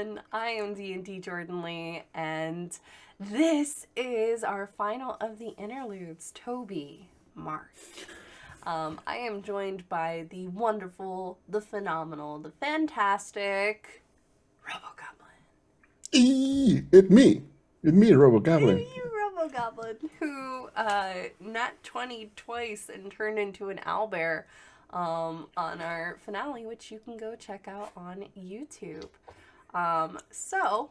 everyone. I am D&D Jordan Lee, and this is our final of the interludes, Tobi, Mark. I am joined by the wonderful, the phenomenal, the fantastic Robo-Goblin. It's me. It's me, Robo Goblin. You, Robo-Goblin, who nat 20 twice and turned into an owlbear on our finale, which you can go check out on YouTube. So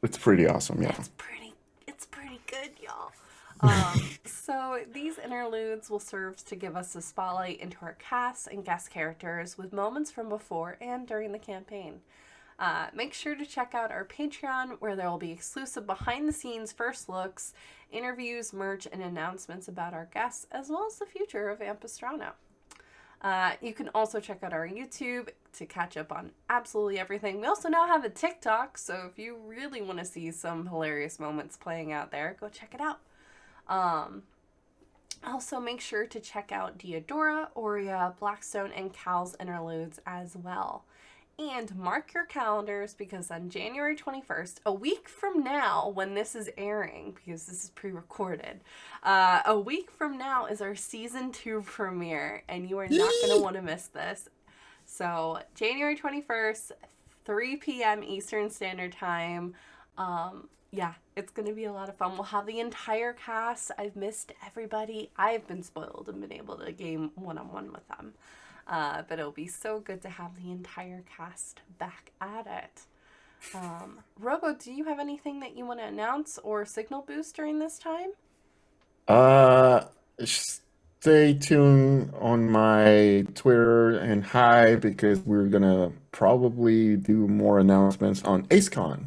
It's pretty awesome, yeah. it's pretty good, y'all. So these interludes will serve to give us a spotlight into our cast and guest characters with moments from before and during the campaign. Make sure to check out our Patreon, where there will be exclusive behind-the-scenes first looks, interviews, merch, and announcements about our guests, as well as the future of Ampistrano. You can also check out our YouTube to catch up on absolutely everything. We also now have a TikTok, so if you really want to see some hilarious moments playing out there, go check it out. Also, make sure to check out Diodora, Aurea, Blackstone, and Cal's interludes as well. And mark your calendars, because on January 21st, a week from now, when this is airing, because this is pre-recorded, a week from now is our Season 2 premiere, and you are not going to want to miss this. So, January 21st, 3 p.m. Eastern Standard Time. Yeah, it's going to be a lot of fun. We'll have the entire cast. I've missed everybody. I've been spoiled and been able to game one-on-one with them. But it'll be so good to have the entire cast back at it. Robo, do you have anything that you want to announce or signal boost during this time? Stay tuned on my Twitter and Hive, because we're gonna probably do more announcements on AceCon,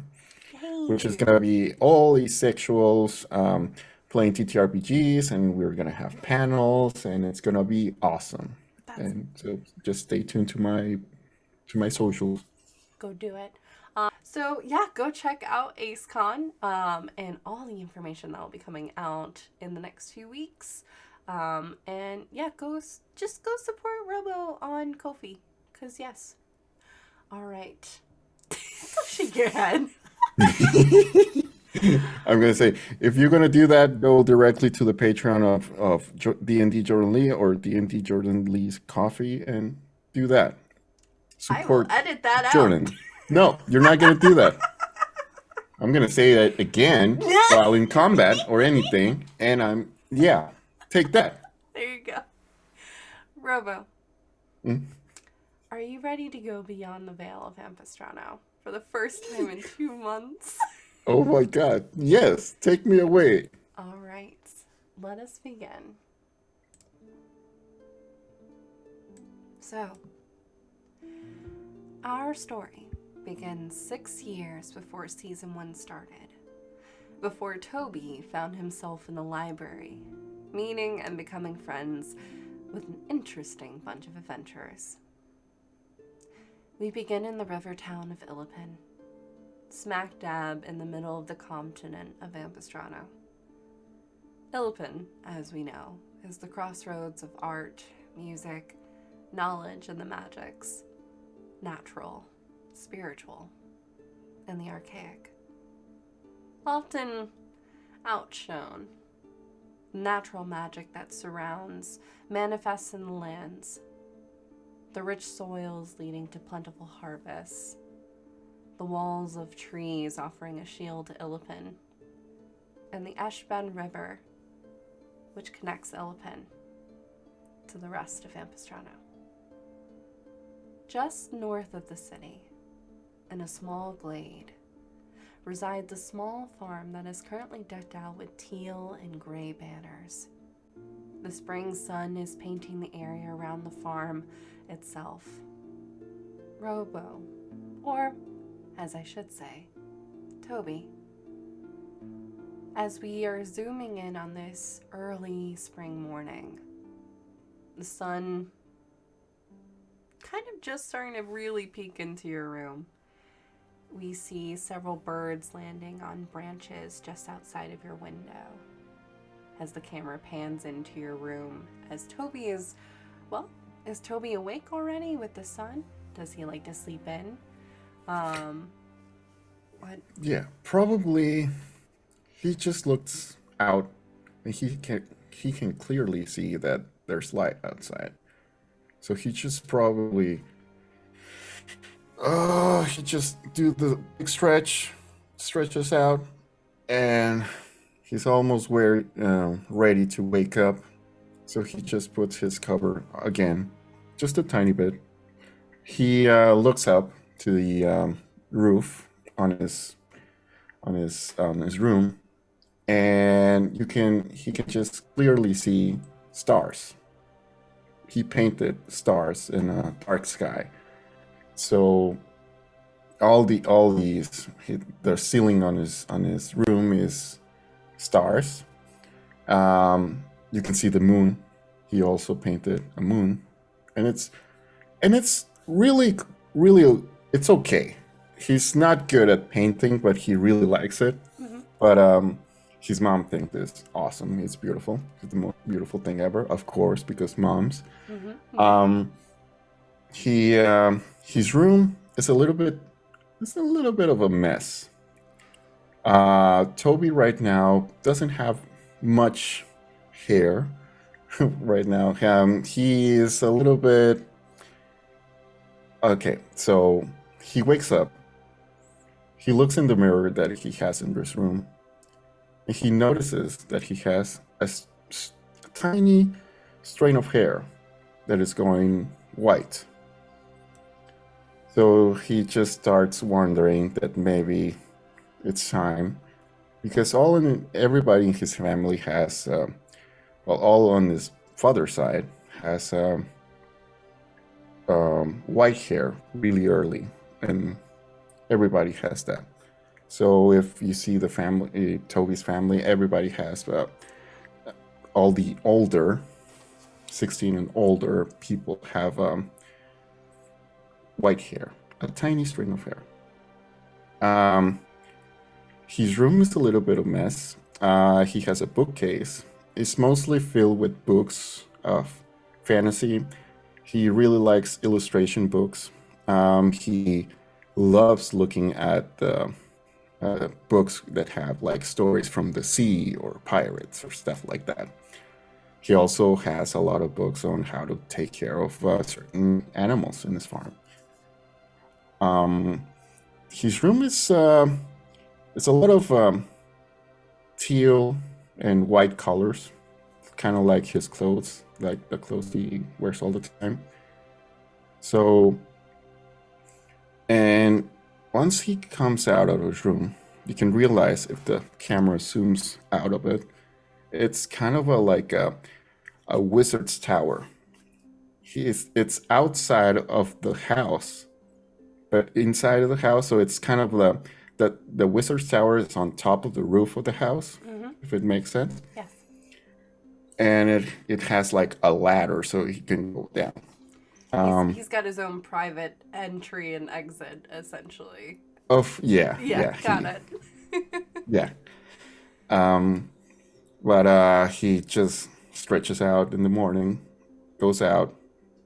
which is gonna be all asexuals playing TTRPGs, and we're gonna have panels, and it's gonna be awesome. And so just stay tuned to my socials. Go do it. So yeah, go check out AceCon and all the information that will be coming out in the next few weeks. And yeah, just go support Robo on Ko-fi, cause yes. All right. Don't shake your head. I'm gonna say, if you're gonna do that, go directly to the Patreon of D&D Jordan Lee or D&D Jordan Lee's Coffee and do that. Support I will edit that Jordan. out. No, you're not gonna do that. I'm gonna say that again while in combat or anything, and take that. There you go. Robo, are you ready to go beyond the veil of Ampistrano for the first time in 2 months? Oh my God! Yes, take me away. All right, let us begin. So, our story begins 6 years before Season 1 started, before Tobi found himself in the library, meeting and becoming friends with an interesting bunch of adventurers. We begin in the river town of Illipen, smack dab in the middle of the continent of Ampistrano. Illipen, as we know, is the crossroads of art, music, knowledge, and the magics, natural, spiritual, and the archaic. Often outshone, natural magic that surrounds, manifests in the lands, the rich soils leading to plentiful harvests, the walls of trees offering a shield to Illipen, and the Eshben River, which connects Illipen to the rest of Ampistrano. Just north of the city, in a small glade, resides a small farm that is currently decked out with teal and gray banners. The spring sun is painting the area around the farm itself. Robo, or as I should say, Tobi. As we are zooming in on this early spring morning, the sun kind of just starting to really peek into your room. We see several birds landing on branches just outside of your window. As the camera pans into your room, as Tobi is Tobi awake already with the sun? Does he like to sleep in? What? Yeah, probably he just looks out and he can clearly see that there's light outside. So he just probably he just do the big stretches out, and he's almost ready to wake up. So he just puts his cover again, just a tiny bit. He looks up to the roof on his room, and he can just clearly see stars. He painted stars in a dark sky. So the ceiling on his room is stars. You can see the moon. He also painted a moon, and it's really it's okay. He's not good at painting, but he really likes it. Mm-hmm. But his mom thinks it's awesome. It's beautiful. It's the most beautiful thing ever, of course, because moms. Mm-hmm. His room is a little bit of a mess. Toby right now doesn't have much hair right now. He is a little bit okay. So he wakes up. He looks in the mirror that he has in this room, and he notices that he has a tiny strain of hair that is going white. So he just starts wondering that maybe it's time, because everybody in his family has, all on his father's side has white hair really early, and everybody has that. So if you see the family, Toby's family, everybody has all the older, 16 and older people have white hair, a tiny string of hair. His room is a little bit of a mess. He has a bookcase. It's mostly filled with books of fantasy. He really likes illustration books. He loves looking at the books that have like stories from the sea or pirates or stuff like that. He also has a lot of books on how to take care of certain animals in his farm. His room is it's a lot of teal and white colors, kind of like his clothes, like the clothes he wears all the time. So, and once he comes out of his room, you can realize if the camera zooms out of it, it's kind of like a wizard's tower. It's outside of the house, but inside of the house, so it's kind of the wizard's tower is on top of the roof of the house, if it makes sense. Yes. And it has like a ladder, so he can go down. He's got his own private entry and exit, essentially. Yeah, got it. Yeah. But he just stretches out in the morning, goes out,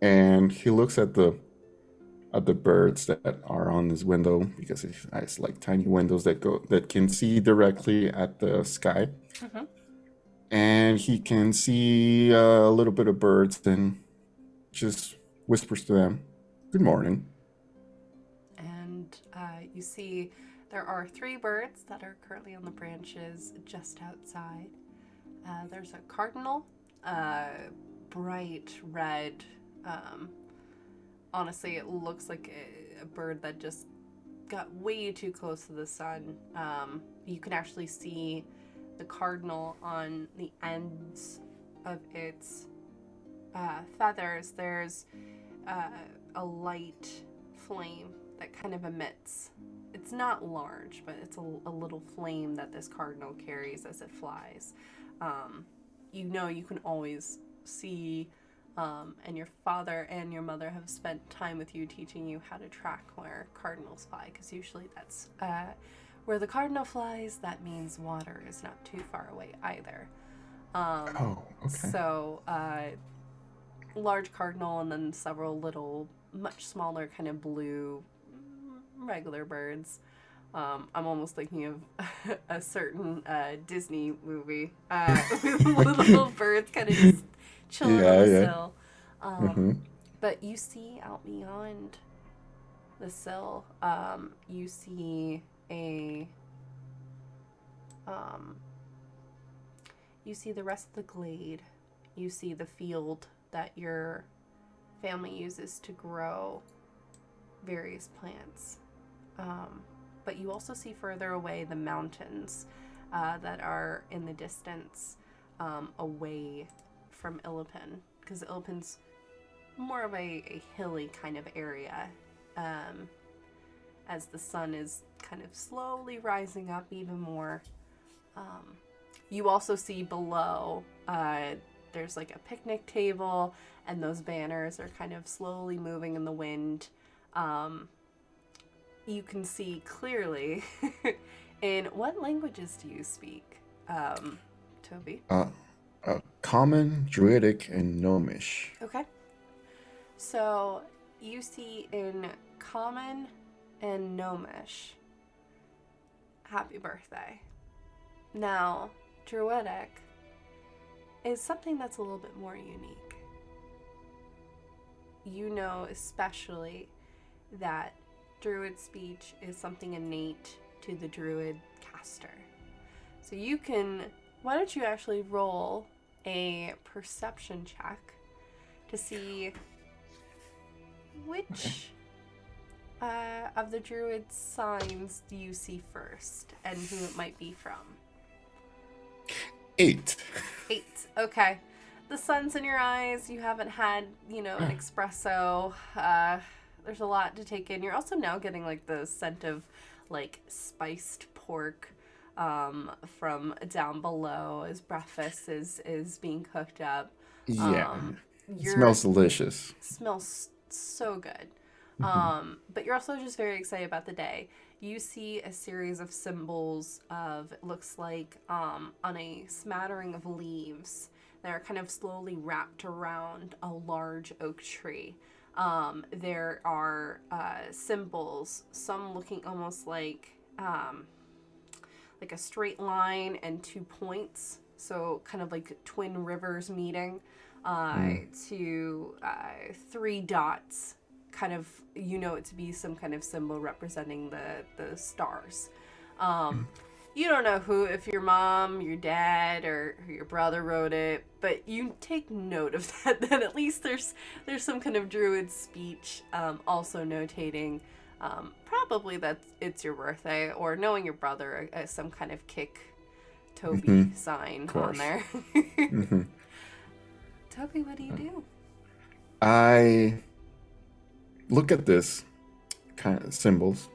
and he looks at the birds that are on his window, because he has like tiny windows that can see directly at the sky. Mm-hmm. And he can see a little bit of birds, and just whispers to them, "Good morning." And you see there are 3 birds that are currently on the branches just outside. There's a cardinal, bright red. Honestly, it looks like a bird that just got way too close to the sun. You can actually see the cardinal on the ends of its feathers. There's a light flame that kind of emits. It's not large, but it's a little flame that this cardinal carries as it flies. You can always see, and your father and your mother have spent time with you teaching you how to track where cardinals fly, because usually that's where the cardinal flies. That means water is not too far away either. Okay. So, large cardinal, and then several little, much smaller, kind of blue, regular birds. I'm almost thinking of a certain Disney movie with little birds kind of just chilling on Yeah, the yeah. sill. Mm-hmm. But you see out beyond the sill, you see a um, you see the rest of the glade. You see the field that your family uses to grow various plants. But you also see further away the mountains that are in the distance away from Illipin, because Illipin's more of a hilly kind of area as the sun is kind of slowly rising up even more. You also see below there's like a picnic table, and those banners are kind of slowly moving in the wind. You can see clearly in what languages do you speak, Toby? Uh, Common, Druidic, and Gnomish. Okay. So you see in Common and Gnomish, happy birthday. Now, Druidic is something that's a little bit more unique. You know especially that Druid speech is something innate to the Druid caster. So you can, why don't you actually roll a perception check to see which of the Druid signs do you see first and who it might be from. 8. 8. Okay. The sun's in your eyes. You haven't had, an espresso. There's a lot to take in. You're also now getting like the scent of like spiced pork from down below as breakfast is being cooked up. Yeah. It smells delicious. Smells so good. But you're also just very excited about the day. You see a series of symbols of, it looks like on a smattering of leaves that are kind of slowly wrapped around a large oak tree. There are symbols, some looking almost like a straight line and 2 points, so kind of like twin rivers meeting, to 3 dots, kind of, it to be some kind of symbol representing the stars. You don't know if your mom, your dad, or your brother wrote it, but you take note of that at least there's some kind of druid speech, also notating probably that it's your birthday, or knowing your brother, some kind of kick Toby sign on there. Toby, what do you do? I look at this kind of symbols,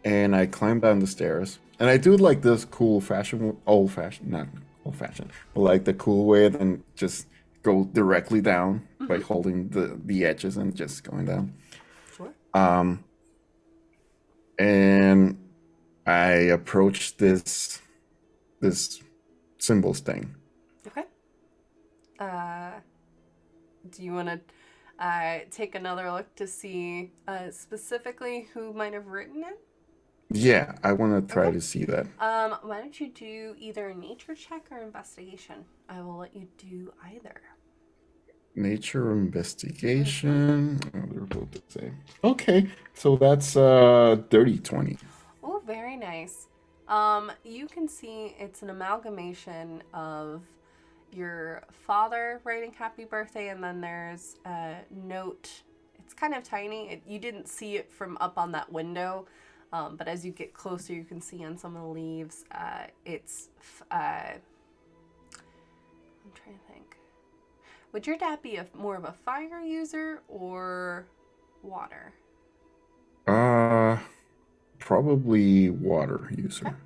and I climb down the stairs, and I do like this not old fashioned, but like the cool way, and just go directly down by holding the edges and just going down. Sure. And I approach this symbols thing. Okay. Do you want to take another look to see specifically who might have written it? Yeah, I want to try to see that. Why don't you do either a nature check or investigation? I will let you do either. Nature investigation. Oh, they're both the same. Okay, so that's dirty 20. Oh, very nice. You can see it's an amalgamation of your father writing happy birthday, and then there's a note. It's kind of tiny. You didn't see it from up on that window, but as you get closer, you can see on some of the leaves, it's, I'm trying to think. Would your dad be more of a fire user or water? Probably water user.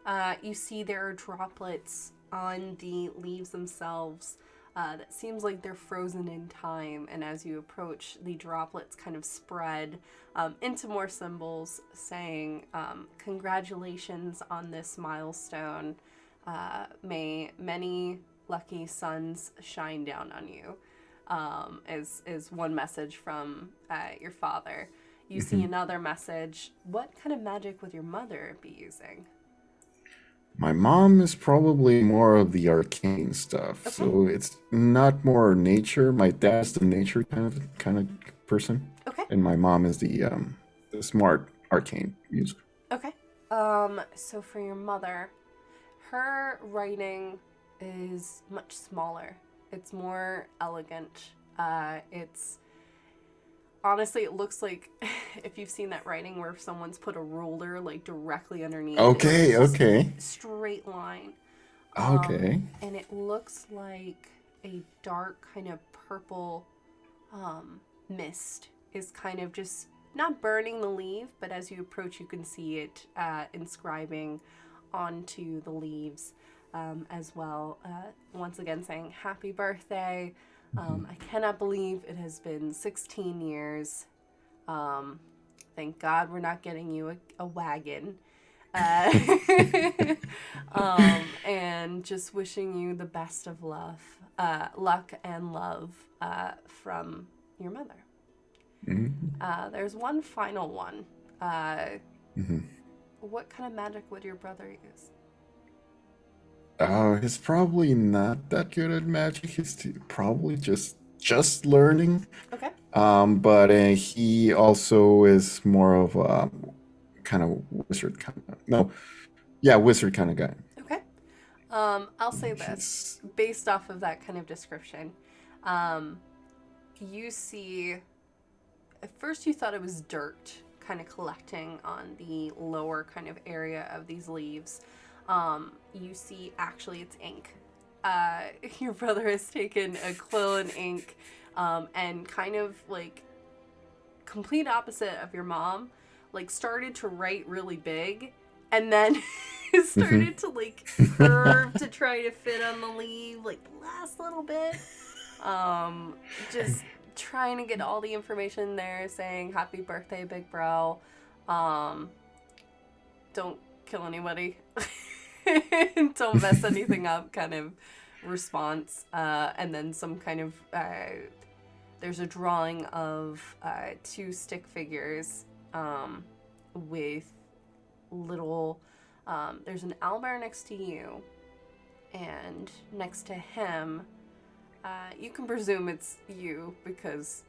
Okay. You see there are droplets on the leaves themselves that seems like they're frozen in time, and as you approach, the droplets kind of spread into more symbols saying, congratulations on this milestone. May many lucky suns shine down on you, is one message from your father. You see another message. What kind of magic would your mother be using? My mom is probably more of the arcane stuff, Okay. so it's not more nature. My dad's the nature kind of person, Okay. and my mom is the smart arcane music. Okay. So for your mother, her writing is much smaller. It's more elegant. It's honestly, it looks like if you've seen that writing where someone's put a ruler like directly underneath. Okay, It's just okay, straight line. okay. And it looks like a dark kind of purple mist is kind of just not burning the leaf, but as you approach, you can see it inscribing onto the leaves as well. Once again, saying happy birthday. I cannot believe it has been 16 years. Thank God we're not getting you a wagon. And just wishing you the best of luck and love from your mother. There's one final one. What kind of magic would your brother use? He's probably not that good at magic. Probably just learning. Okay. But he also is more of a kind of wizard kind of wizard kind of guy. Okay. I'll say this based off of that kind of description. You see, at first you thought it was dirt kind of collecting on the lower kind of area of these leaves. You see actually it's ink. Your brother has taken a quill and ink and kind of like complete opposite of your mom, like started to write really big and then started to like curve to try to fit on the leaf like the last little bit. Just trying to get all the information there saying happy birthday, big bro. Don't kill anybody. Don't mess anything up kind of response. And then some kind of there's a drawing of two stick figures with little there's an owlbear next to you, and next to him you can presume it's you because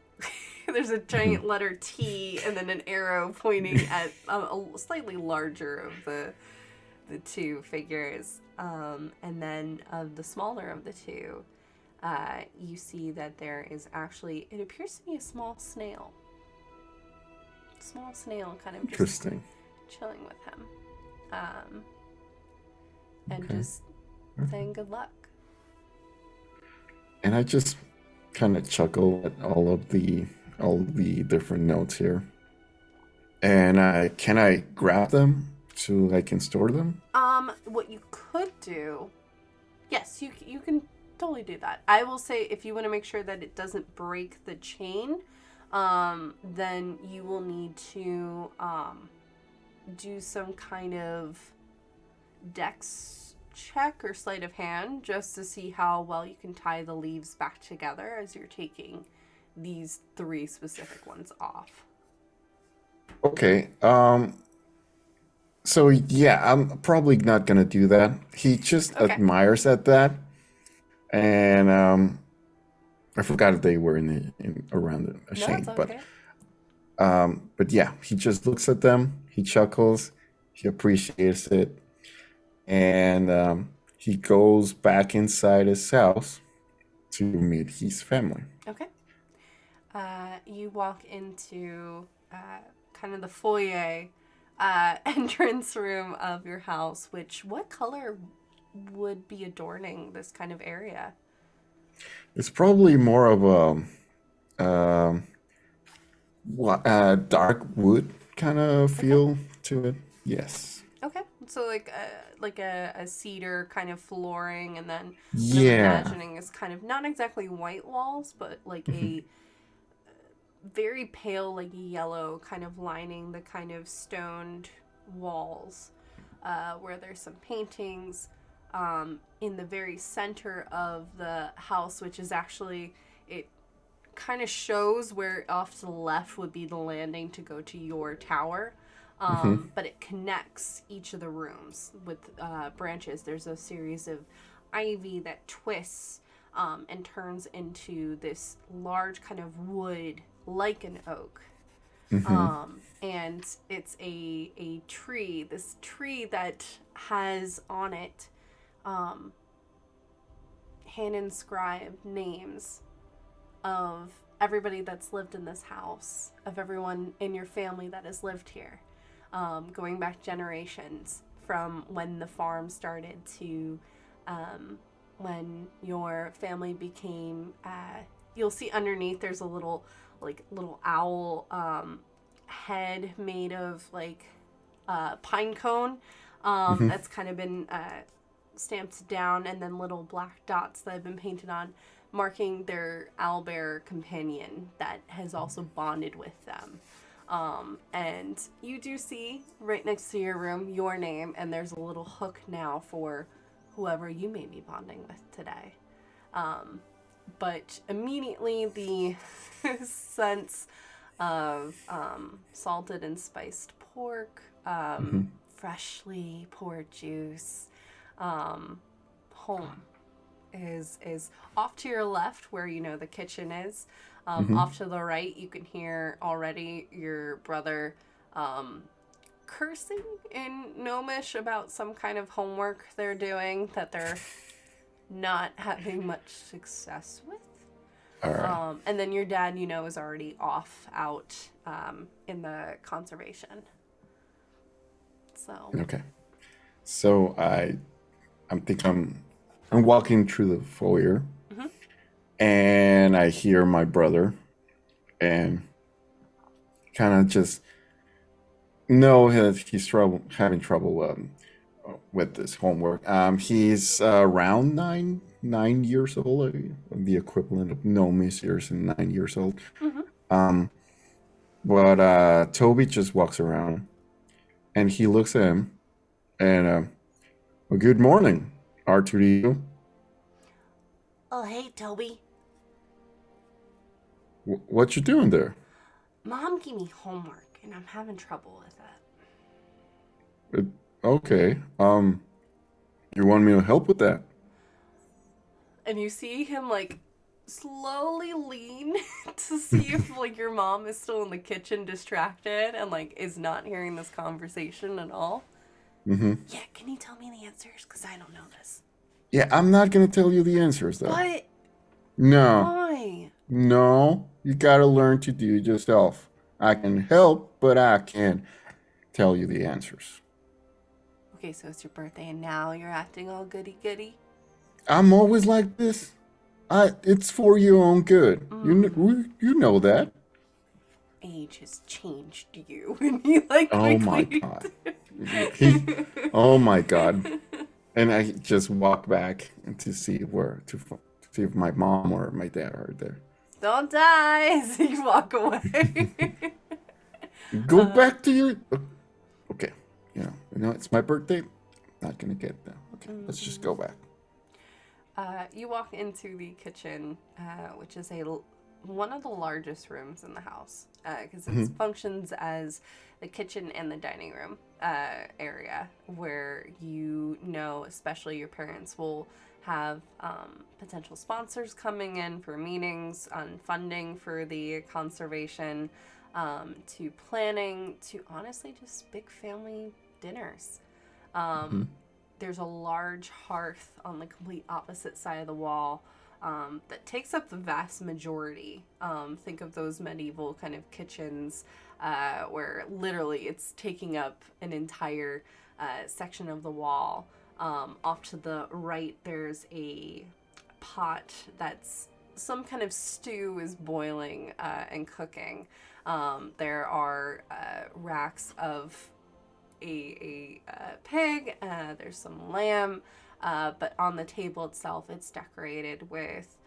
there's a giant letter T and then an arrow pointing at a slightly larger of the two figures. And then of the smaller of the two, you see that there is actually, it appears to be a small snail. Small snail kind of just chilling with him. And just saying good luck. And I just kind of chuckle at all of the different notes here. And can I grab them so I can store them? What you could do, yes, you can totally do that. I will say if you want to make sure that it doesn't break the chain, then you will need to do some kind of dex check or sleight of hand just to see how well you can tie the leaves back together as you're taking these three specific ones off. Okay. So yeah, I'm probably not gonna do that. He just admires at that, and I forgot if they were in around a chain, okay. But yeah, he just looks at them, he chuckles, he appreciates it, and he goes back inside his house to meet his family. Okay. You walk into kind of the foyer entrance room of your house, what color would be adorning this kind of area? It's probably more of a dark wood kind of feel to it. Yes. Okay. So like a cedar kind of flooring, and then Yeah. what I'm imagining is kind of not exactly white walls, but like a very pale, like yellow kind of lining the kind of stoned walls, where there's some paintings in the very center of the house, which is actually, it kind of shows where off to the left would be the landing to go to your tower. Mm-hmm. But it connects each of the rooms with branches. There's a series of ivy that twists and turns into this large kind of wood like an oak. Mm-hmm. And it's a tree, this tree that has on it hand inscribed names of everybody that's lived in this house, of everyone in your family that has lived here, going back generations from when the farm started to when your family became. You'll see underneath there's a little owl head made of pine cone Mm-hmm. that's kind of been stamped down, and then little black dots that have been painted on, marking their owlbear companion that has also bonded with them. And you do see right next to your room your name, and there's a little hook now for whoever you may be bonding with today. But immediately the sense of salted and spiced pork, Mm-hmm. freshly poured juice, home is off to your left where the kitchen is. Mm-hmm. Off to the right, you can hear already your brother cursing in Gnomish about some kind of homework they're doing that they're not having much success with. All right. And then your dad, is already off out in the conservation. So. Okay. So I'm walking through the foyer, Mm-hmm. and I hear my brother, and kind of just know that he's having trouble with this homework. He's around nine years old, the equivalent of Nomi's years and 9 years old. Mm-hmm. Um, but Toby just walks around, and he looks at him, and well, good morning, R2D2. Oh, hey, Toby. What you doing there? Mom gave me homework, and I'm having trouble with it. Okay. You want me to help with that? And you see him, slowly lean to see if, your mom is still in the kitchen distracted and, is not hearing this conversation at all. Mm-hmm. Yeah, can you tell me the answers? Because I don't know this. Yeah, I'm not gonna tell you the answers though. But No, why? no, you gotta learn to do it yourself. I can help, but I can't tell you the answers. Okay, so it's your birthday and now you're acting all goody-goody? I'm always like this. It's for your own good. You know that. Age has changed you. And he, Oh my quickly... God. He, oh my God. And I just walk back to see see if my mom or my dad are there. Don't die as you walk away. Go back to your. Okay, it's my birthday. Not gonna get that. Okay, let's just go back. You walk into the kitchen, which is one of the largest rooms in the house, because it functions as the kitchen and the dining room area, where especially your parents will have potential sponsors coming in for meetings on funding for the conservation, to planning, to honestly just big family dinners. There's a large hearth on the complete opposite side of the wall that takes up the vast majority. Think of those medieval kind of kitchens where literally it's taking up an entire section of the wall. Off to the right, there's a pot that's some kind of stew is boiling and cooking. There are racks of a pig, there's some lamb, but on the table itself, it's decorated with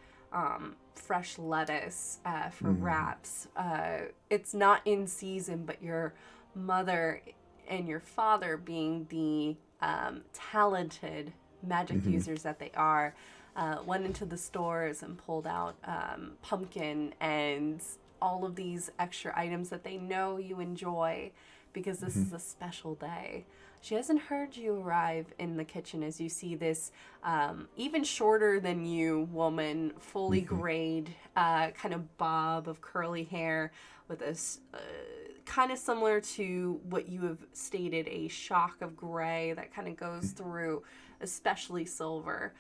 fresh lettuce for wraps. It's not in season, but your mother and your father, being the talented magic users that they are, went into the stores and pulled out pumpkin and all of these extra items that they know you enjoy because this is a special day. She hasn't heard you arrive in the kitchen as you see this even shorter than you woman, fully grayed, kind of bob of curly hair with a kind of similar to what you have stated, a shock of gray that kind of goes through, especially silver.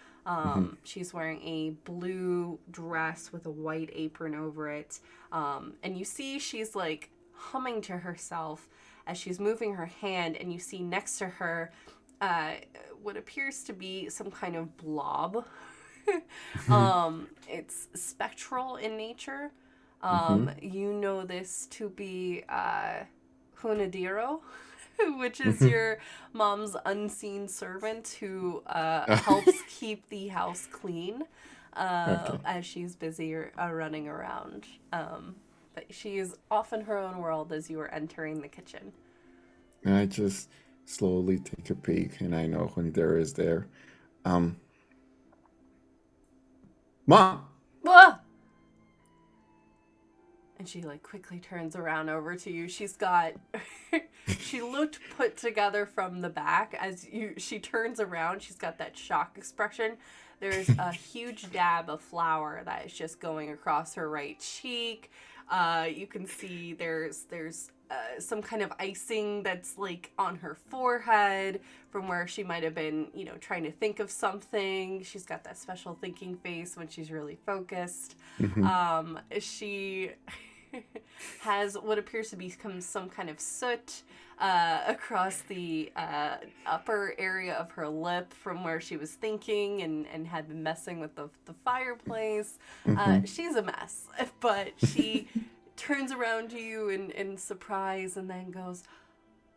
She's wearing a blue dress with a white apron over it. And you see she's like humming to herself as she's moving her hand, and you see next to her what appears to be some kind of blob. It's spectral in nature. You know this to be Hunadiro, which is your mom's unseen servant who helps keep the house clean as she's busy running around. But she is off in her own world as you are entering the kitchen. And I just slowly take a peek, and I know Hunadiro is there. Mom! Ah! And she like quickly turns around over to you. She's got, she looked put together from the back as she turns around. She's got that shock expression. There's a huge dab of flour that is just going across her right cheek. You can see there's some kind of icing that's like on her forehead from where she might have been, trying to think of something. She's got that special thinking face when she's really focused. She has what appears to become some kind of soot across the upper area of her lip from where she was thinking and had been messing with the fireplace. She's a mess, but she turns around to you in surprise and then goes,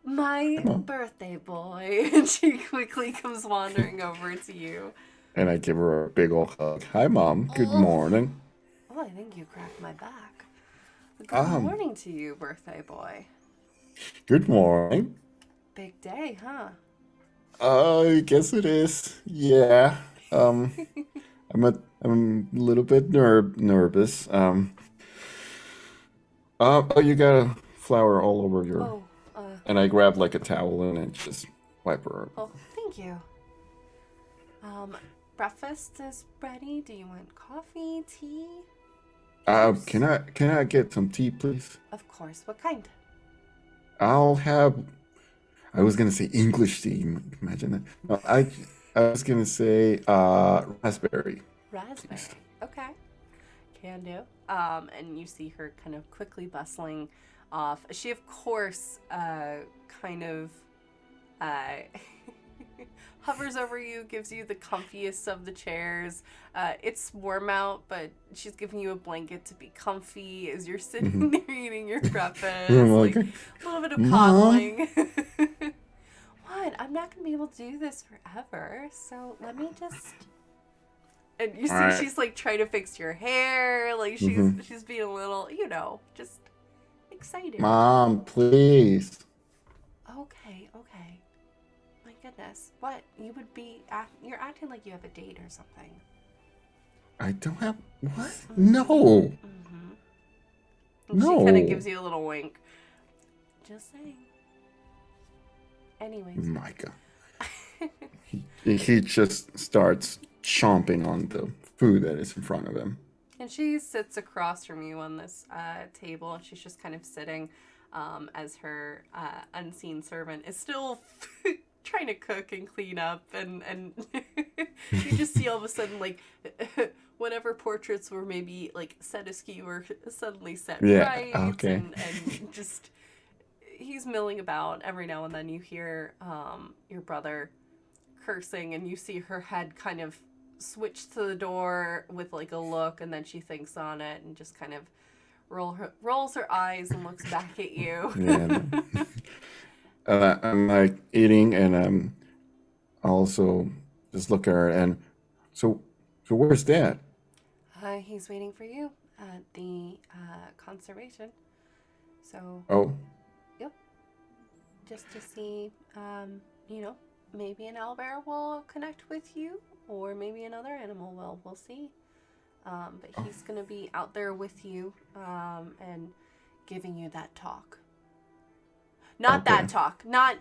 "My birthday boy." And she quickly comes wandering over to you. And I give her a big old hug. Hi, Mom. Good morning. Oh, I think you cracked my back. Good morning to you, birthday boy. Good morning. Big day, huh? I guess it is. Yeah. I'm a little bit nervous. Oh, you got flour all over your. And I grabbed like a towel and just wipe her. Oh, thank you. Breakfast is ready. Do you want coffee, tea? Can I get some tea, please? Of course. What kind? I'll have. I was gonna say English tea. Imagine that. No, I was gonna say raspberry. Raspberry. Okay. Can do. And you see her kind of quickly bustling off. She, of course, kind of hovers over you, gives you the comfiest of the chairs. It's warm out, but she's giving you a blanket to be comfy as you're sitting there eating your breakfast. Like a little bit of coddling. What? I'm not going to be able to do this forever, so let me just... And you see she's like trying to fix your hair. Like she's being a little, just excited. Mom, please. Okay. My goodness. What? You would be... You're acting like you have a date or something. I don't have... What? No. No. She kind of gives you a little wink. Just saying. Anyways. My God. he just starts chomping on the food that is in front of him. And she sits across from you on this table, and she's just kind of sitting as her unseen servant is still trying to cook and clean up, and you just see all of a sudden, like, whatever portraits were maybe, like, set askew or suddenly set right. Okay. And just, he's milling about. Every now and then you hear your brother cursing, and you see her head kind of switch to the door with like a look, and then she thinks on it and just kind of rolls her eyes and looks back at you. I'm like eating, and I'm also just look at her, and so where's Dad? He's waiting for you at the conservation. So. Oh. Yep. Just to see, maybe an owlbear will connect with you or maybe another animal will. We'll see. But he's going to be out there with you and giving you that talk. Not Okay. that talk. Not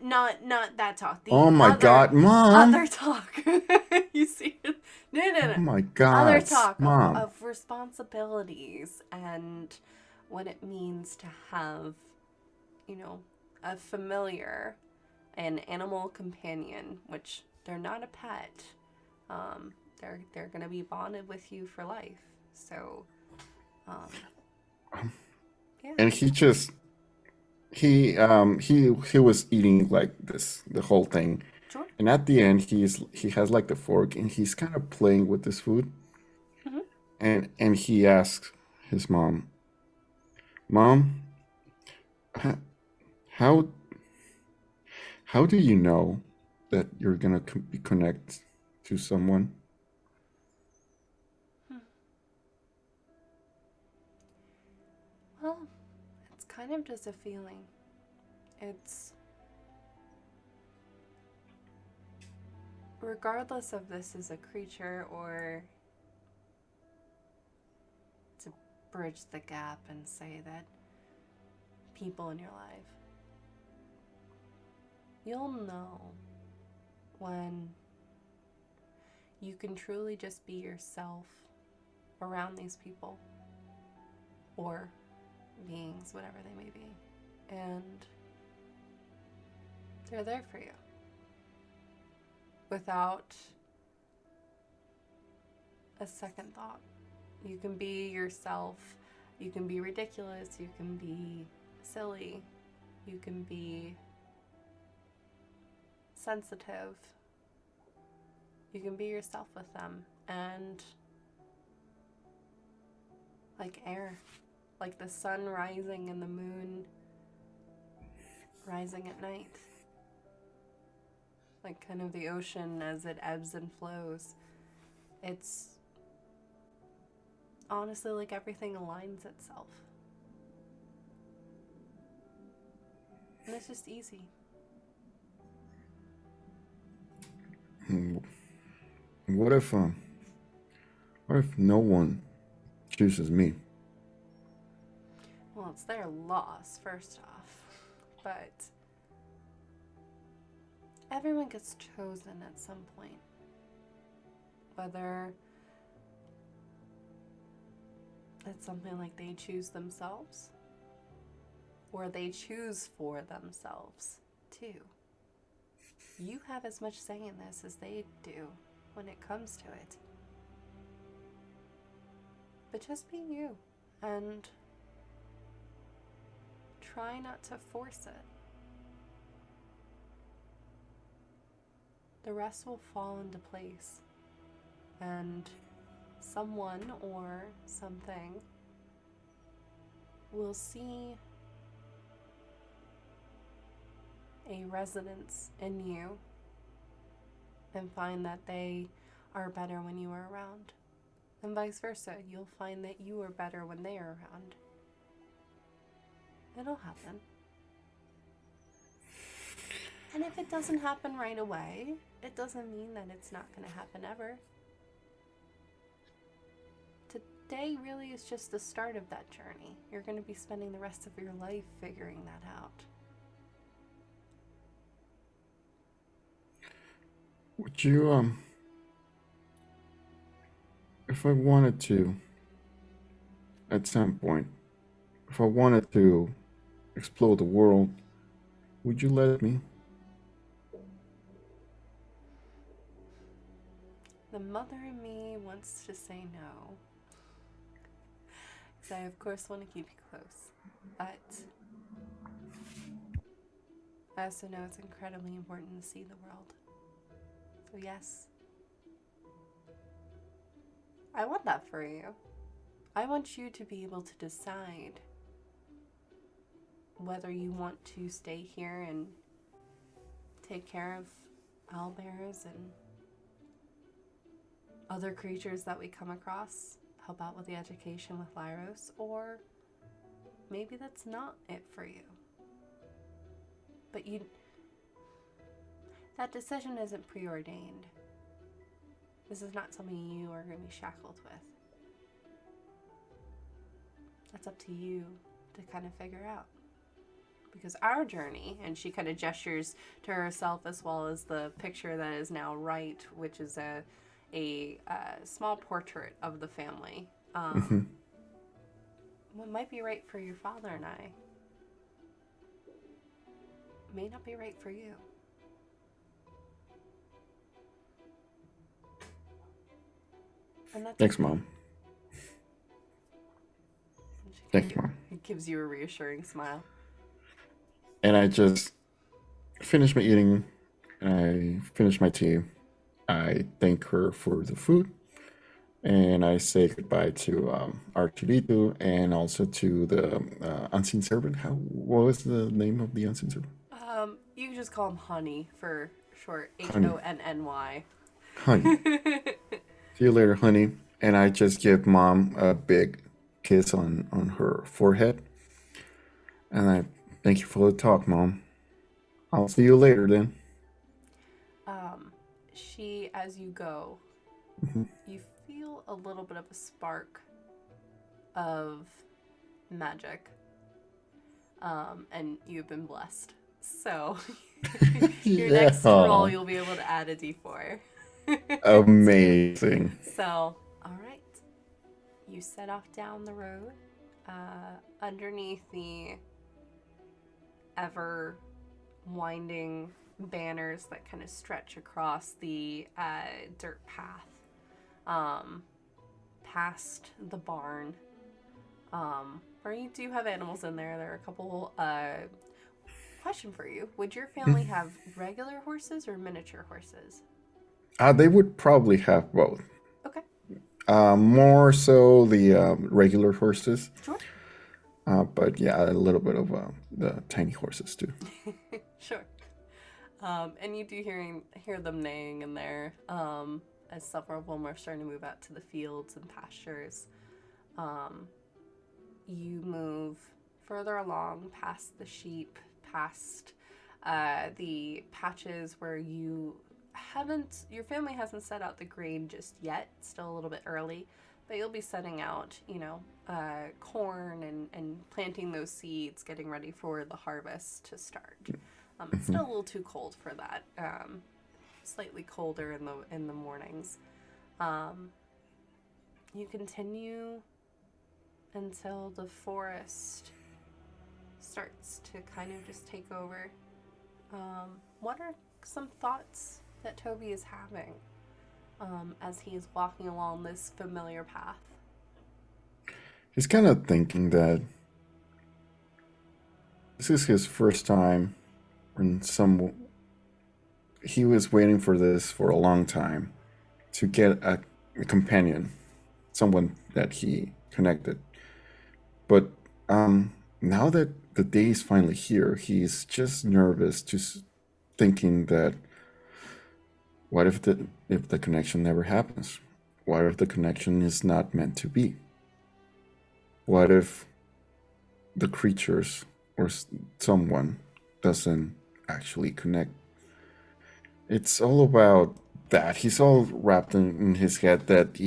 that talk. The Oh my other, God, Mom! Other talk. You see? No. Oh my God, Other talk Mom! of responsibilities and what it means to have, a familiar, an animal companion, which they're not a pet. They're gonna be bonded with you for life. So, yeah. And he was eating like this the whole thing, Sure. and at the end he has like the fork and he's kind of playing with this food, Mm-hmm. and he asks his mom, "Mom, how how do you know that you're gonna be connect to someone?" Well, it's kind of just a feeling. It's regardless of this is a creature or to bridge the gap and say that people in your life, you'll know when you can truly just be yourself around these people or beings, whatever they may be, and they're there for you without a second thought. You can be yourself, you can be ridiculous, you can be silly, you can be sensitive, you can be yourself with them, and like air, like the sun rising and the moon rising at night, like kind of the ocean as it ebbs and flows. It's honestly like everything aligns itself. And it's just easy. Hmm, What if no one chooses me? Well, it's their loss, first off. But everyone gets chosen at some point. Whether it's something like they choose themselves, or they choose for themselves, too. You have as much say in this as they do when it comes to it. But just be you, and try not to force it. The rest will fall into place, and someone or something will see a resonance in you and find that they are better when you are around. And vice versa, you'll find that you are better when they are around. It'll happen. And if it doesn't happen right away, it doesn't mean that it's not going to happen ever. Today really is just the start of that journey. You're going to be spending the rest of your life figuring that out. Would you if I wanted to, at some point, if I wanted to explore the world, would you let me? The mother in me wants to say no, because I of course want to keep you close, but I also know it's incredibly important to see the world. So yes, I want that for you. I want you to be able to decide whether you want to stay here and take care of owlbears and other creatures that we come across, help out with the education with Lyros, or maybe that's not it for you. But that decision isn't preordained. This is not something you are going to be shackled with. That's up to you to kind of figure out. Because our journey, and she kind of gestures to herself as well as the picture that is now right, which is a small portrait of the family. What might be right for your father and I may not be right for you. Thanks, Mom. Thanks, Mom. It gives you a reassuring smile. And I just finished my eating. I finished my tea. I thank her for the food. And I say goodbye to Archulito and also to the unseen servant. What was the name of the unseen servant? You can just call him Honey for short. Honey. Honny. Honey. See you later, honey. And I just give Mom a big kiss on her forehead. And I thank you for the talk, Mom. I'll see you later then. She, as you go, you feel a little bit of a spark of magic. And you've been blessed. So your next roll, you'll be able to add a d4. Amazing. So, all right. You set off down the road underneath the ever winding banners that kind of stretch across the dirt path past the barn where you do have animals in there. There are a couple question for you. Would your family have regular horses or miniature horses? They would probably have both. Okay. More so the regular horses. Sure. But yeah, a little bit of the tiny horses too. Sure. And you do hear them neighing in there as several of them are starting to move out to the fields and pastures. You move further along past the sheep, past the patches where your family hasn't set out the grain just yet. It's still a little bit early, but you'll be setting out, corn and planting those seeds, getting ready for the harvest to start. It's still a little too cold for that. Slightly colder in the mornings. You continue until the forest starts to kind of just take over. What are some thoughts that Tobi is having as he is walking along this familiar path? He's kind of thinking that this is his first time he was waiting for this for a long time to get a companion, someone that he connected. But now that the day is finally here, he's just nervous, just thinking that what if the connection never happens? What if the connection is not meant to be? What if the creatures or someone doesn't actually connect? It's all about that. He's all wrapped in his head that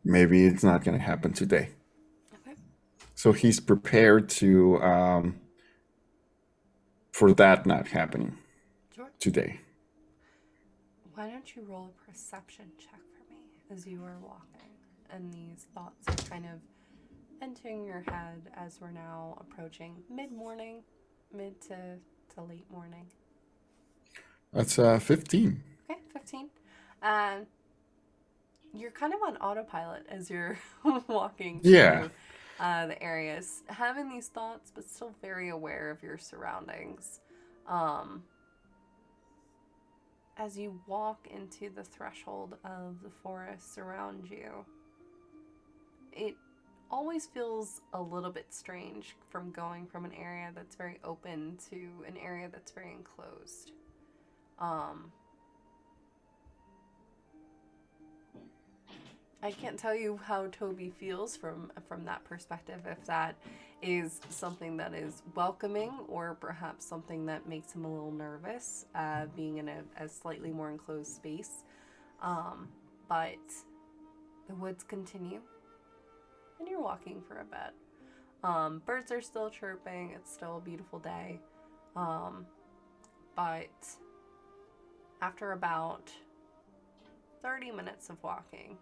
maybe it's not going to happen today. Okay. So he's prepared to for that not happening today. Why don't you roll a perception check for me as you are walking, and these thoughts are kind of entering your head as we're now approaching mid-morning, mid to late morning. That's 15. Okay, 15. You're kind of on autopilot as you're walking through the areas, having these thoughts, but still very aware of your surroundings. As you walk into the threshold of the forest around you, it always feels a little bit strange from going from an area that's very open to an area that's very enclosed. I can't tell you how Tobi feels from that perspective, if that is something that is welcoming or perhaps something that makes him a little nervous, being in a slightly more enclosed space. But the woods continue, and you're walking for a bit. Birds are still chirping. It's still a beautiful day. But after about 30 minutes of walking,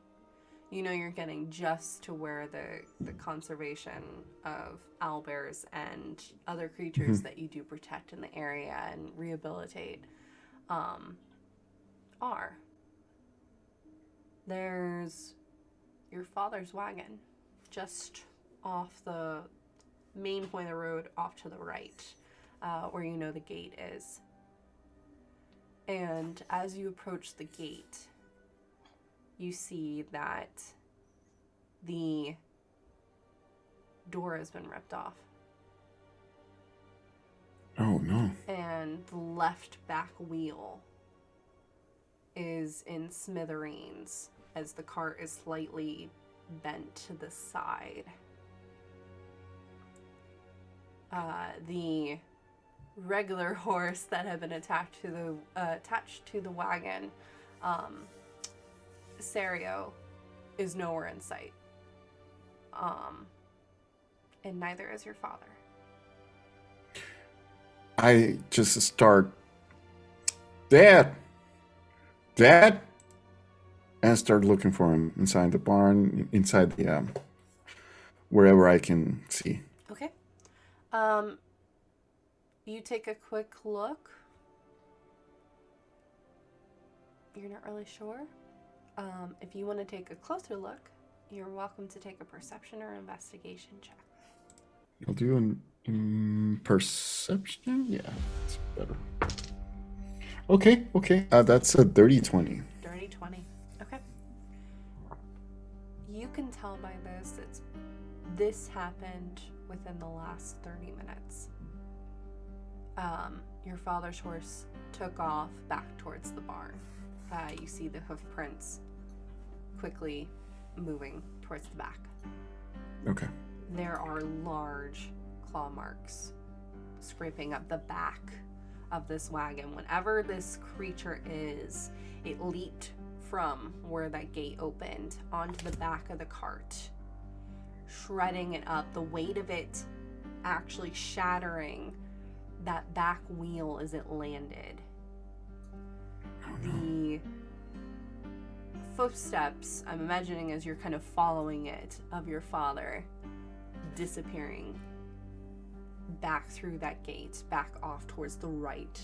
you know you're getting just to where the conservation of owlbears and other creatures that you do protect in the area and rehabilitate are. There's your father's wagon just off the main point of the road off to the right, where you know the gate is. And as you approach the gate, you see that the door has been ripped off. Oh, no. And the left back wheel is in smithereens as the cart is slightly bent to the side. The regular horse that had been attached to the wagon, Serio, is nowhere in sight. And neither is your father. I just start, Dad, and start looking for him inside the barn, inside the wherever I can see. Okay. You take a quick look. You're not really sure. If you want to take a closer look, you're welcome to take a perception or investigation check. I'll do an perception. Yeah, it's better. Okay. That's a dirty 20. Dirty 20. Okay. You can tell by this happened within the last 30 minutes. Your father's horse took off back towards the barn. You see the hoof prints quickly moving towards the back. Okay. There are large claw marks scraping up the back of this wagon. Whenever this creature is, it leaped from where that gate opened onto the back of the cart, shredding it up, the weight of it actually shattering that back wheel as it landed. The footsteps, I'm imagining as you're kind of following it, of your father disappearing back through that gate, back off towards the right,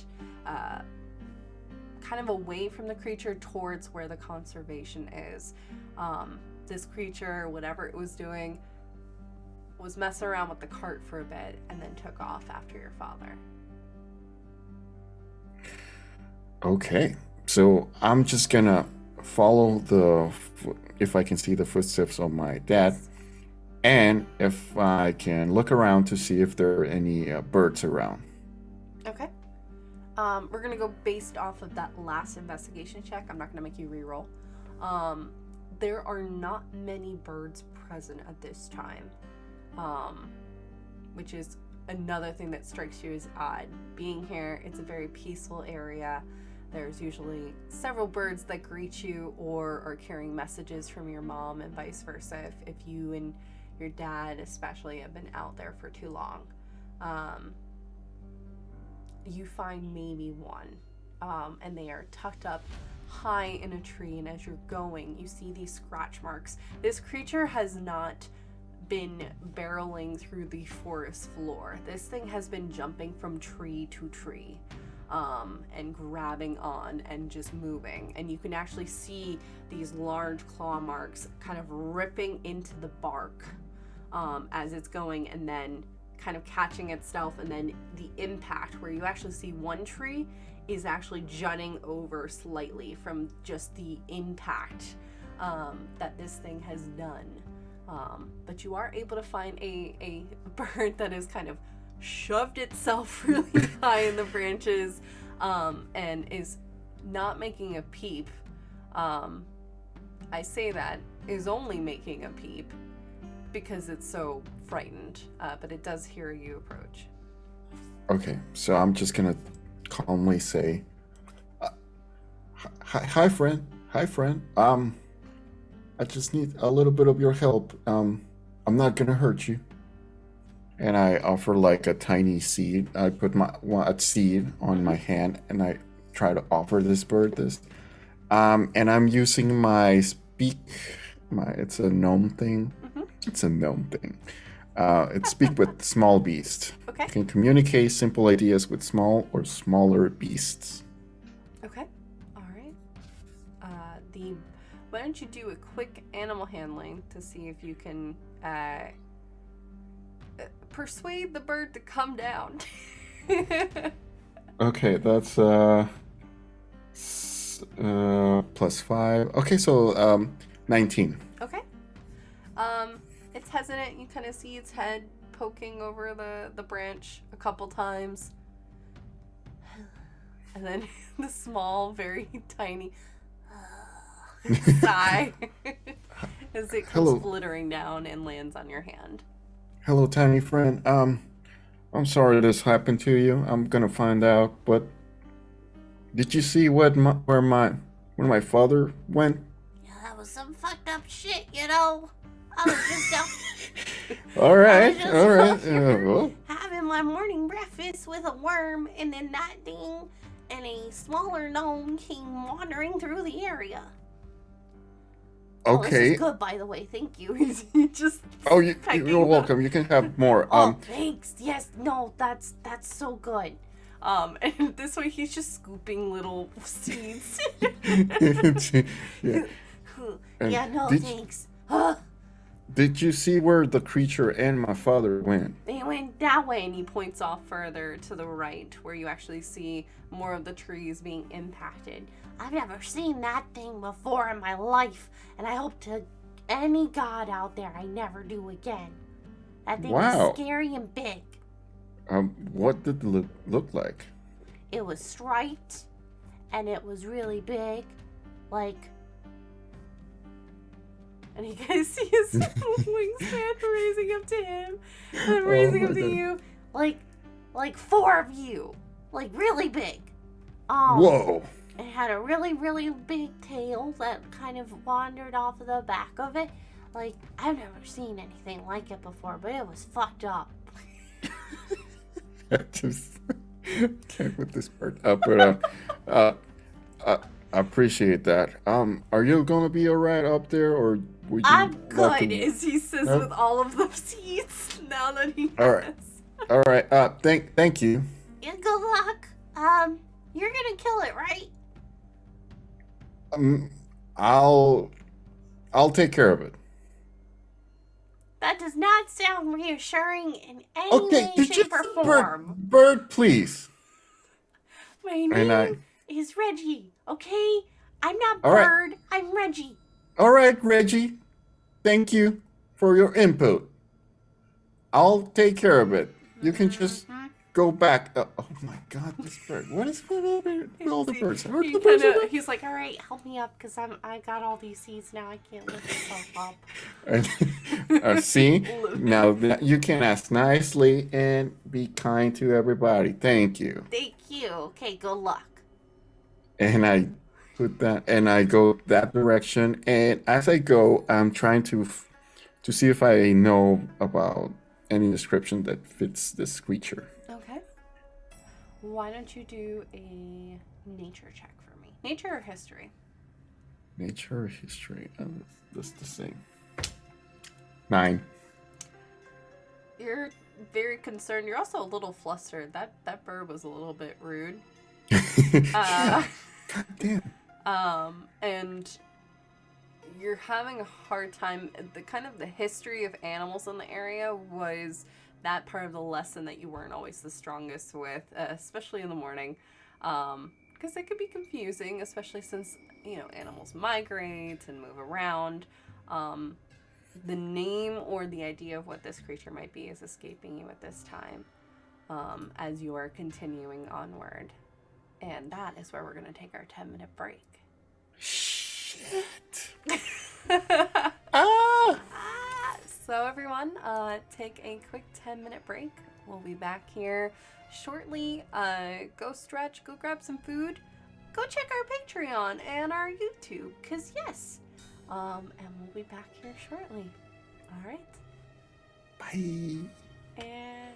kind of away from the creature towards where the conservation is. This creature, whatever it was doing, was messing around with the cart for a bit and then took off after your father. Okay, so I'm just gonna follow if I can see the footsteps of my dad, and if I can look around to see if there are any birds around. Okay. We're gonna go based off of that last investigation check. I'm not gonna make you re-roll. There are not many birds present at this time, which is another thing that strikes you as odd. Being here, it's a very peaceful area. There's usually several birds that greet you or are carrying messages from your mom and vice versa if you and your dad especially have been out there for too long. You find maybe one, and they are tucked up high in a tree, and as you're going, you see these scratch marks. This creature has not been barreling through the forest floor. This thing has been jumping from tree to tree. And grabbing on and just moving. And you can actually see these large claw marks kind of ripping into the bark as it's going, and then kind of catching itself, and then the impact where you actually see one tree is actually jutting over slightly from just the impact that this thing has done. But you are able to find a bird that is kind of shoved itself really high in the branches, and is not making a peep. I say that is only making a peep because it's so frightened, but it does hear you approach. Okay, so I'm just gonna calmly say, hi friend, Hi, friend. I just need a little bit of your help. I'm not gonna hurt you. And I offer like a tiny seed. I put a seed on my hand, and I try to offer this bird this. And I'm using my speak. It's a gnome thing. Mm-hmm. It's a gnome thing. It's speak with small beasts. Okay. You can communicate simple ideas with small or smaller beasts. Okay. All right. Why don't you do a quick animal handling to see if you can persuade the bird to come down. Okay, that's +5. Okay, so 19. Okay. It's hesitant. You kind of see its head poking over the branch a couple times. And then the small, very tiny sigh as it comes flittering down and lands on your hand. Hello, tiny friend. I'm sorry this happened to you. I'm gonna find out, but did you see where my father went? Yeah, that was some fucked up shit, you know. I was just out. All right. Well, having my morning breakfast with a worm, and then that thing and a smaller gnome came wandering through the area. Okay. Oh, this is good, by the way. Thank you. You're welcome. You can have more. Thanks. Yes. No, that's so good. And this way he's just scooping little seeds. Yeah. Thanks. Did you see where the creature and my father went? They went that way, and he points off further to the right, where you actually see more of the trees being impacted. I've never seen that thing before in my life, and I hope to any god out there I never do again. That thing was scary and big. What did it look like? It was striped, and it was really big, like... And you guys see his wingspan raising up to him, and raising up to you. Like 4 of you. Like, really big. Whoa. It had a really, really big tail that kind of wandered off of the back of it. Like, I've never seen anything like it before, but it was fucked up. I just can't with this part. But I appreciate that. Are you gonna be alright up there, or would you? I'm good, as he says with all of the seeds. Now that he has. All right. Thank you. Yeah, good luck. You're gonna kill it, right? I'll take care of it. That does not sound reassuring in any way, shape, or form. Bird, please. My name is Reggie, okay? I'm not Bird, I'm Reggie. All right, Reggie. Thank you for your input. I'll take care of it. You can just go back. Oh my God, this bird! What is with all the birds? He's like, all right, help me up, because I got all these seeds now. I can't lift myself up. See, now that you can ask nicely and be kind to everybody. Thank you. Thank you. Okay, good luck. And I put that, and I go that direction. And as I go, I'm trying to see if I know about any description that fits this creature. Okay. Why don't you do a nature check for me? Nature or history? Nature or history? That's the same. 9. You're very concerned. You're also a little flustered. That bird was a little bit rude. God damn. And you're having a hard time. The history of animals in the area was that part of the lesson that you weren't always the strongest with, especially in the morning, because it could be confusing, especially since animals migrate and move around. The name or the idea of what this creature might be is escaping you at this time, as you are continuing onward, and that is where we're going to take our 10-minute break. Shit. So everyone, take a quick 10-minute break. We'll be back here shortly. Go stretch, go grab some food, go check our Patreon and our YouTube, because yes. And we'll be back here shortly. All right. Bye. And...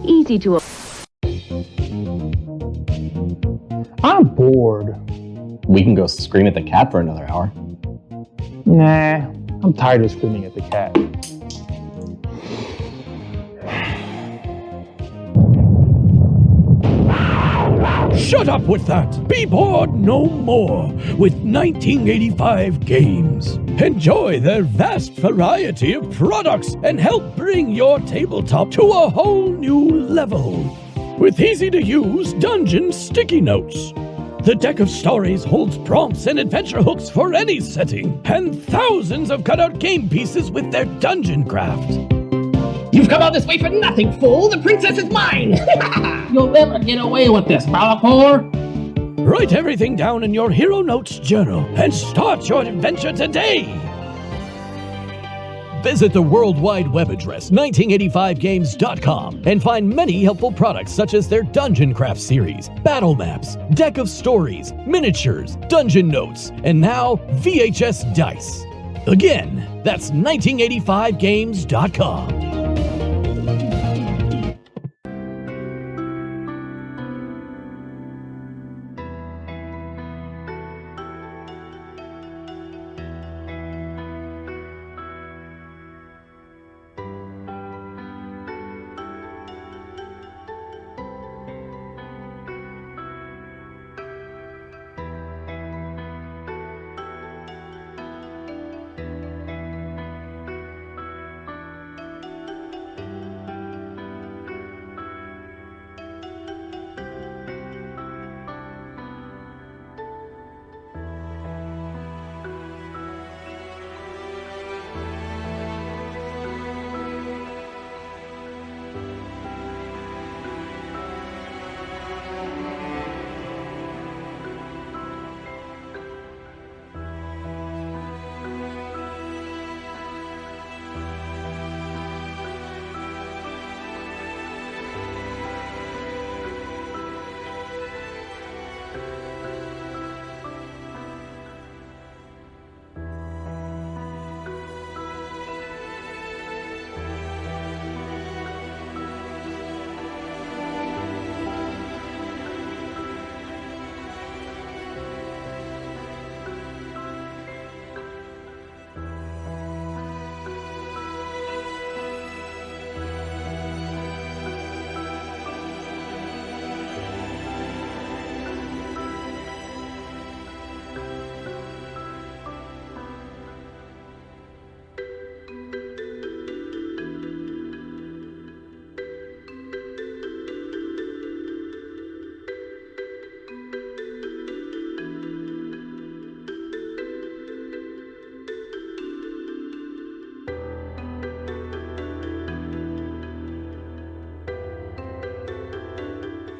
Easy to. I'm bored. We can go scream at the cat for another hour. Nah, I'm tired of screaming at the cat. Shut up with that! Be bored no more with 1985 games. Enjoy their vast variety of products and help bring your tabletop to a whole new level. With easy-to-use dungeon sticky notes. The deck of stories holds prompts and adventure hooks for any setting, and thousands of cutout game pieces with their dungeon craft. You've come all this way for nothing, fool! The princess is mine! You'll never get away with this, Malapor! Write everything down in your Hero Notes journal and start your adventure today! Visit the World Wide Web address 1985games.com and find many helpful products such as their Dungeon Craft series, battle maps, deck of stories, miniatures, dungeon notes, and now VHS dice. Again, that's 1985games.com.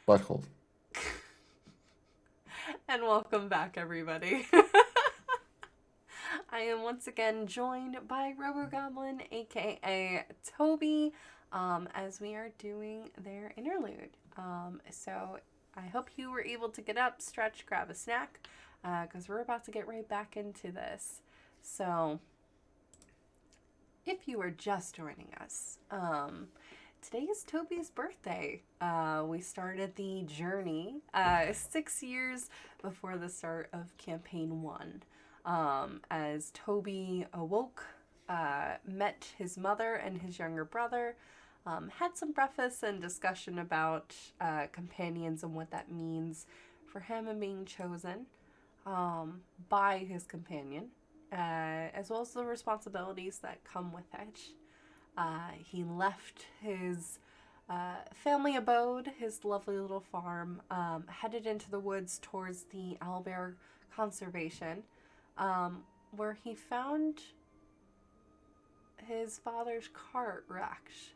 Butthole. And welcome back, everybody. I am once again joined by RoboGoblin, aka Tobi, as we are doing their interlude. So I hope you were able to get up, stretch, grab a snack, because we're about to get right back into this. So if you are just joining us, today is Tobi's birthday. We started the journey 6 years before the start of Campaign 1. As Tobi awoke met his mother and his younger brother, had some breakfast and discussion about companions and what that means for him and being chosen by his companion, as well as the responsibilities that come with it. He left his family abode, his lovely little farm, headed into the woods towards the owlbear conservation, where he found his father's cart wrecked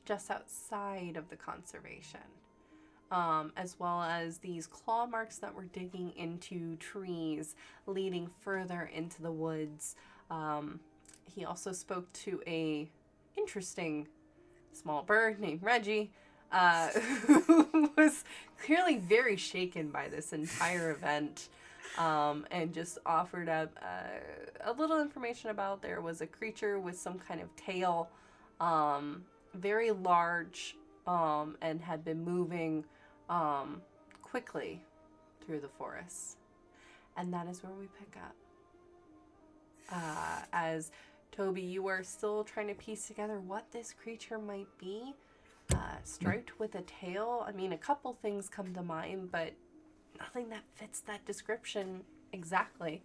just outside of the conservation, as well as these claw marks that were digging into trees, leading further into the woods. He also spoke to a interesting small bird named Reggie, who was clearly very shaken by this entire event, and just offered up a little information about there was a creature with some kind of tail, very large, and had been moving quickly through the forest. And that is where we pick up. As Toby, you are still trying to piece together what this creature might be. Striped with a tail. I mean, a couple things come to mind, but nothing that fits that description exactly.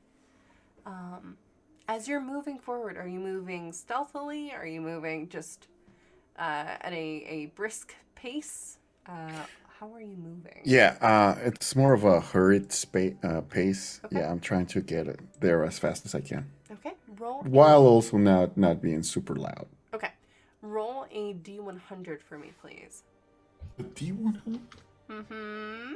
As you're moving forward, are you moving stealthily? Are you moving just at a brisk pace? How are you moving? Yeah, it's more of a hurried pace. Okay. Yeah, I'm trying to get it there as fast as I can. Okay, roll. While also not being super loud. Okay, roll a D100 for me, please. The D100? Mm-hmm.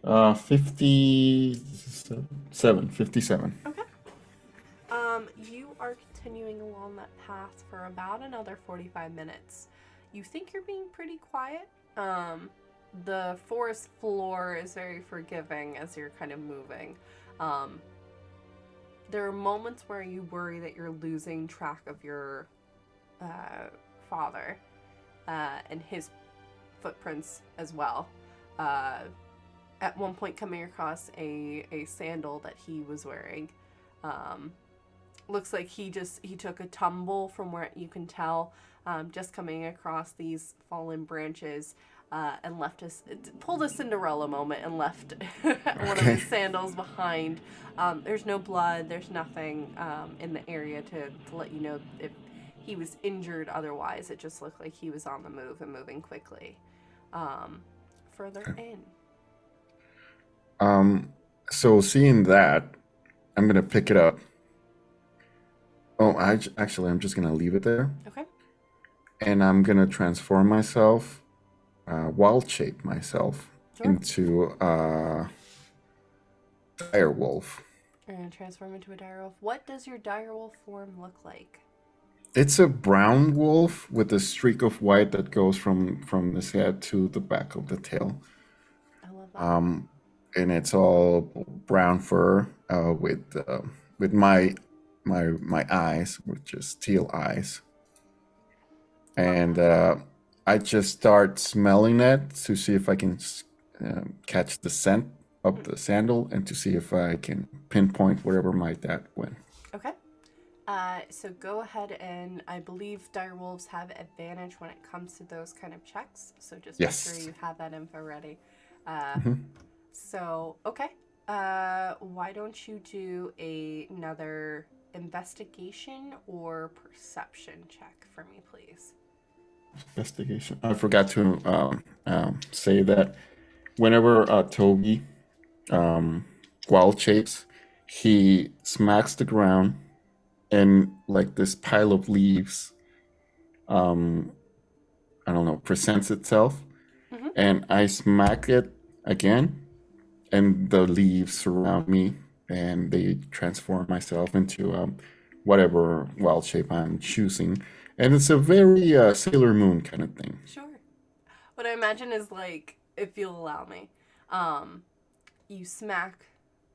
Yeah. 57. Okay. You are continuing along that path for about another 45 minutes. You think you're being pretty quiet. The forest floor is very forgiving as you're kind of moving. There are moments where you worry that you're losing track of your father and his footprints as well. At one point coming across a sandal that he was wearing. Looks like he took a tumble from where you can tell, just coming across these fallen branches, and pulled a Cinderella moment and left one of his sandals behind. There's no blood, there's nothing in the area to let you know if he was injured otherwise. It just looked like he was on the move and moving quickly. Further in. So seeing that, I'm gonna pick it up. Oh, I'm just gonna leave it there. Okay. And I'm gonna transform myself, wild shape myself into a dire wolf. You're gonna transform into a dire wolf. What does your dire wolf form look like? It's a brown wolf with a streak of white that goes from his head to the back of the tail. I love that. And it's all brown fur with my eyes, which is teal eyes. And I just start smelling it to see if I can catch the scent of the sandal and to see if I can pinpoint wherever my dad went. Okay. So go ahead, and I believe dire wolves have advantage when it comes to those kind of checks. So just make sure you have that info ready. So, okay. Why don't you do another investigation or perception check for me, please? Investigation. I forgot to say that whenever Tobi wild shapes, he smacks the ground and like this pile of leaves, presents itself, and I smack it again. And the leaves surround me, and they transform myself into whatever wild shape I'm choosing. And it's a very Sailor Moon kind of thing. Sure. What I imagine is like, if you'll allow me, you smack,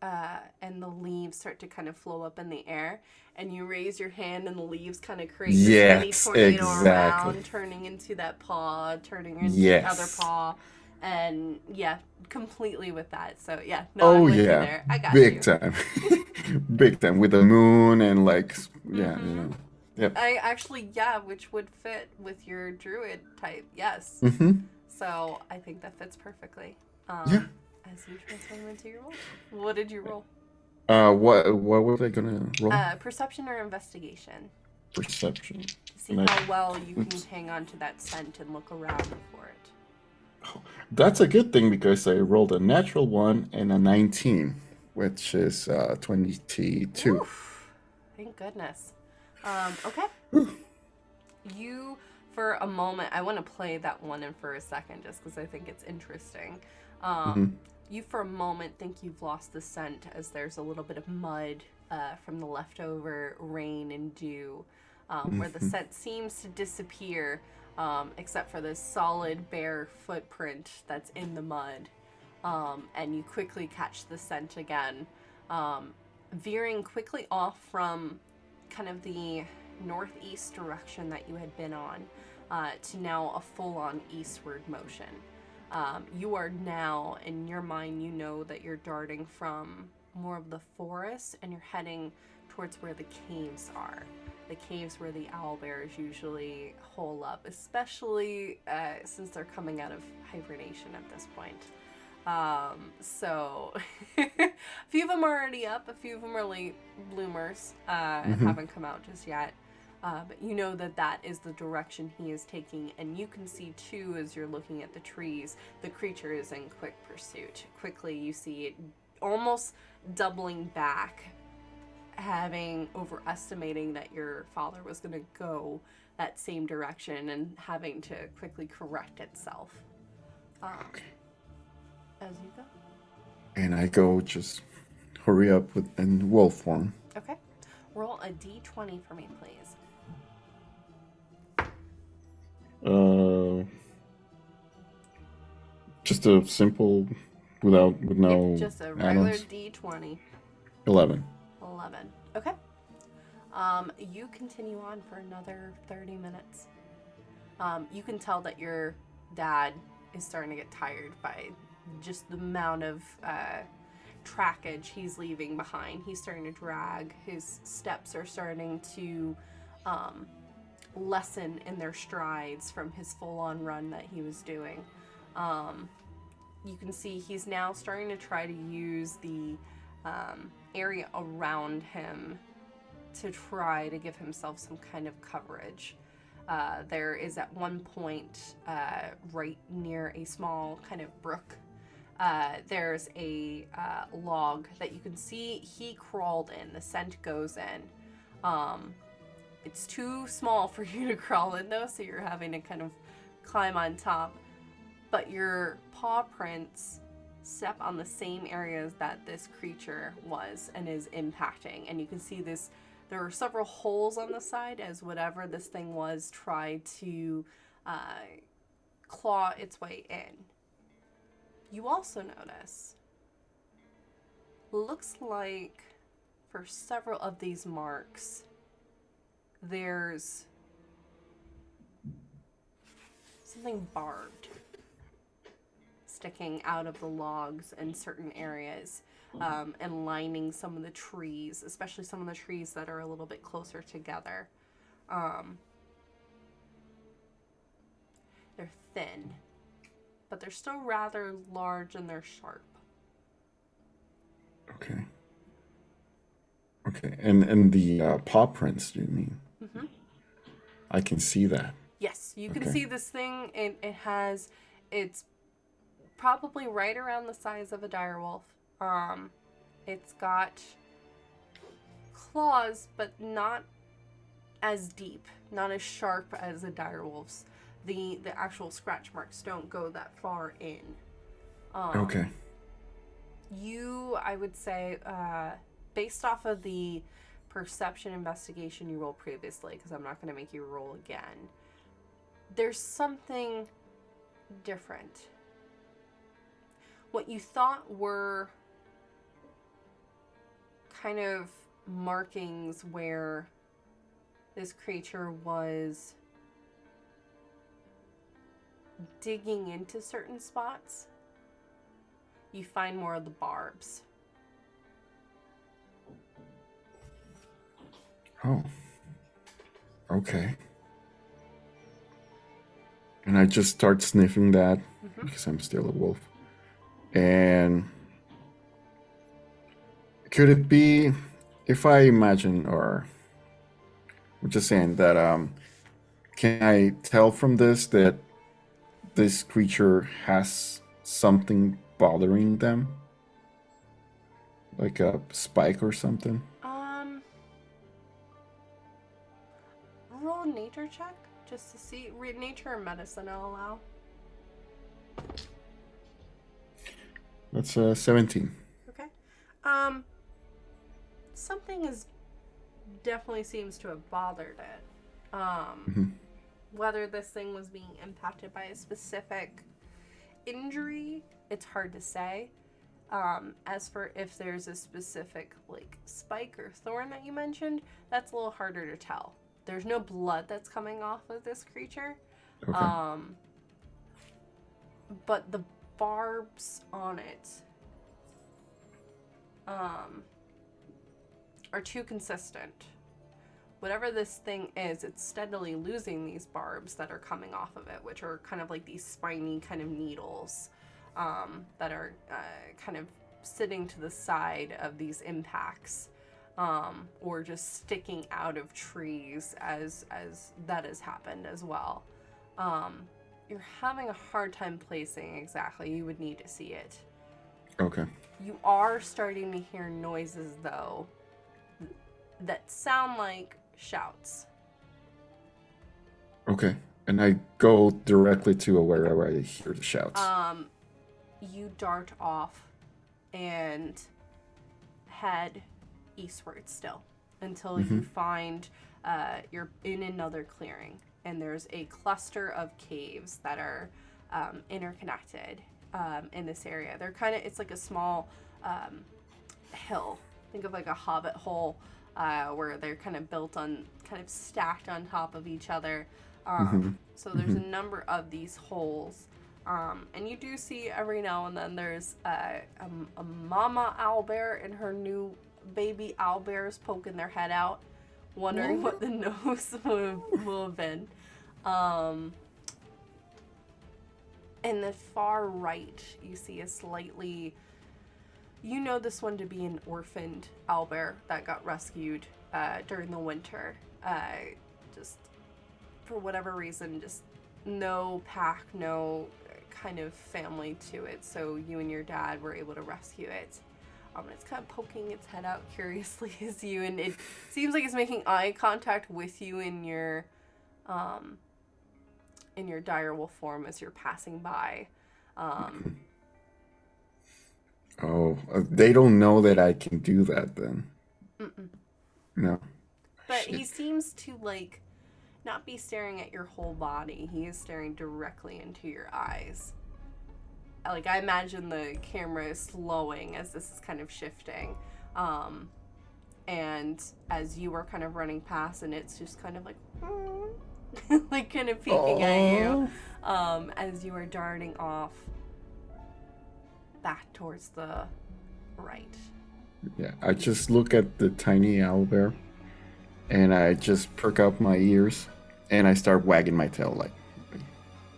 and the leaves start to kind of flow up in the air, and you raise your hand, and the leaves kind of create this mini tornado around, turning into that paw, turning into the other paw. And yeah, completely with that. So yeah, no, I'm with you there. I got big you. time. Big time with the moon and like yeah, you know. Yep. I actually, yeah, which would fit with your druid type. Yes. Mm-hmm. So I think that fits perfectly. Yeah. As you transform into your role. What did you roll? What was I gonna roll? Perception or investigation. Perception. See how well you can hang on to that scent and look around for it. Oh, that's a good thing because I rolled a natural 1 and a 19, which is 22. Oof. Thank goodness. Okay. You, for a moment, I want to play that one in for a second just because I think it's interesting. You, for a moment, think you've lost the scent as there's a little bit of mud from the leftover rain and dew, where the scent seems to disappear, except for this solid, bare footprint that's in the mud. And you quickly catch the scent again, veering quickly off from kind of the northeast direction that you had been on, to now a full-on eastward motion. You are now, in your mind, you know that you're darting from more of the forest and you're heading towards where the caves are. The caves where the owlbears usually hole up, especially since they're coming out of hibernation at this point. So a few of them are already up, a few of them are late bloomers and haven't come out just yet. But you know that that is the direction he is taking, and you can see too as you're looking at the trees, the creature is in quick pursuit. Quickly you see it almost doubling back, overestimating that your father was going to go that same direction and having to quickly correct itself. Okay. As you go. And I go just hurry up in wolf form. Okay. Roll a d20 for me, please. Just a simple, with no. Yep, just a regular add-ons. d20. 11. 11. Okay. You continue on for another 30 minutes. You can tell that your dad is starting to get tired by just the amount of trackage he's leaving behind. He's starting to drag. His steps are starting to lessen in their strides from his full-on run that he was doing. You can see he's now starting to try to use the area around him to try to give himself some kind of coverage. There is at one point right near a small kind of brook, there's a log that you can see he crawled in. The scent goes in. It's too small for you to crawl in though, so you're having to kind of climb on top. But your paw prints step on the same areas that this creature was and is impacting. And you can see this, there are several holes on the side as whatever this thing was tried to claw its way in. You also notice, looks like for several of these marks, there's something barbed sticking out of the logs in certain areas, and lining some of the trees, especially some of the trees that are a little bit closer together. They're thin, but they're still rather large and they're sharp. Okay. Okay, and the paw prints, do you mean? Mm-hmm. I can see that. Yes, you can Okay. see this thing. It's probably right around the size of a direwolf. It's got claws, but not as deep, not as sharp as a direwolf's. The actual scratch marks don't go that far in. Okay. I would say, based off of the perception investigation you rolled previously, because I'm not going to make you roll again, there's something different. What you thought were kind of markings where this creature was digging into certain spots, you find more of the barbs. Oh. Okay. And I just start sniffing that because I'm still a wolf. And could it be, if I imagine, or I'm just saying that, can I tell from this that this creature has something bothering them? Like a spike or something? Roll a nature check just to see. Nature or medicine I'll allow. That's 17. Okay. Something is definitely seems to have bothered it. Whether this thing was being impacted by a specific injury, it's hard to say. As for if there's a specific like spike or thorn that you mentioned, that's a little harder to tell. There's no blood that's coming off of this creature. Okay. But the barbs on it are too consistent. Whatever this thing is, it's steadily losing these barbs that are coming off of it, which are kind of like these spiny kind of needles that are kind of sitting to the side of these impacts. Or just sticking out of trees as that has happened as well. You're having a hard time placing exactly. You would need to see it. Okay. You are starting to hear noises, though, that sound like shouts. Okay. And I go directly to wherever I hear the shouts. You dart off and head eastward still until you find you're in another clearing, and there's a cluster of caves that are interconnected in this area. They're kind of, it's like a small hill. Think of like a hobbit hole where they're kind of built on, kind of stacked on top of each other. So there's a number of these holes. And you do see every now and then there's a mama owlbear and her new baby owlbears poking their head out, wondering what the nose will have been. In the far right, you see a slightly... You know this one to be an orphaned owlbear that got rescued during the winter. Just for whatever reason, just no pack, no kind of family to it. So you and your dad were able to rescue it. It's kind of poking its head out curiously as you, and it seems like it's making eye contact with you in your direwolf form as you're passing by. They don't know that I can do that then. No. But he seems to like not be staring at your whole body. He is staring directly into your eyes. Like, I imagine the camera is slowing as this is kind of shifting. And as you are kind of running past, and it's just kind of like, like kind of peeking at you, as you are darting off back towards the right. Yeah, I just look at the tiny owlbear, and I just perk up my ears, and I start wagging my tail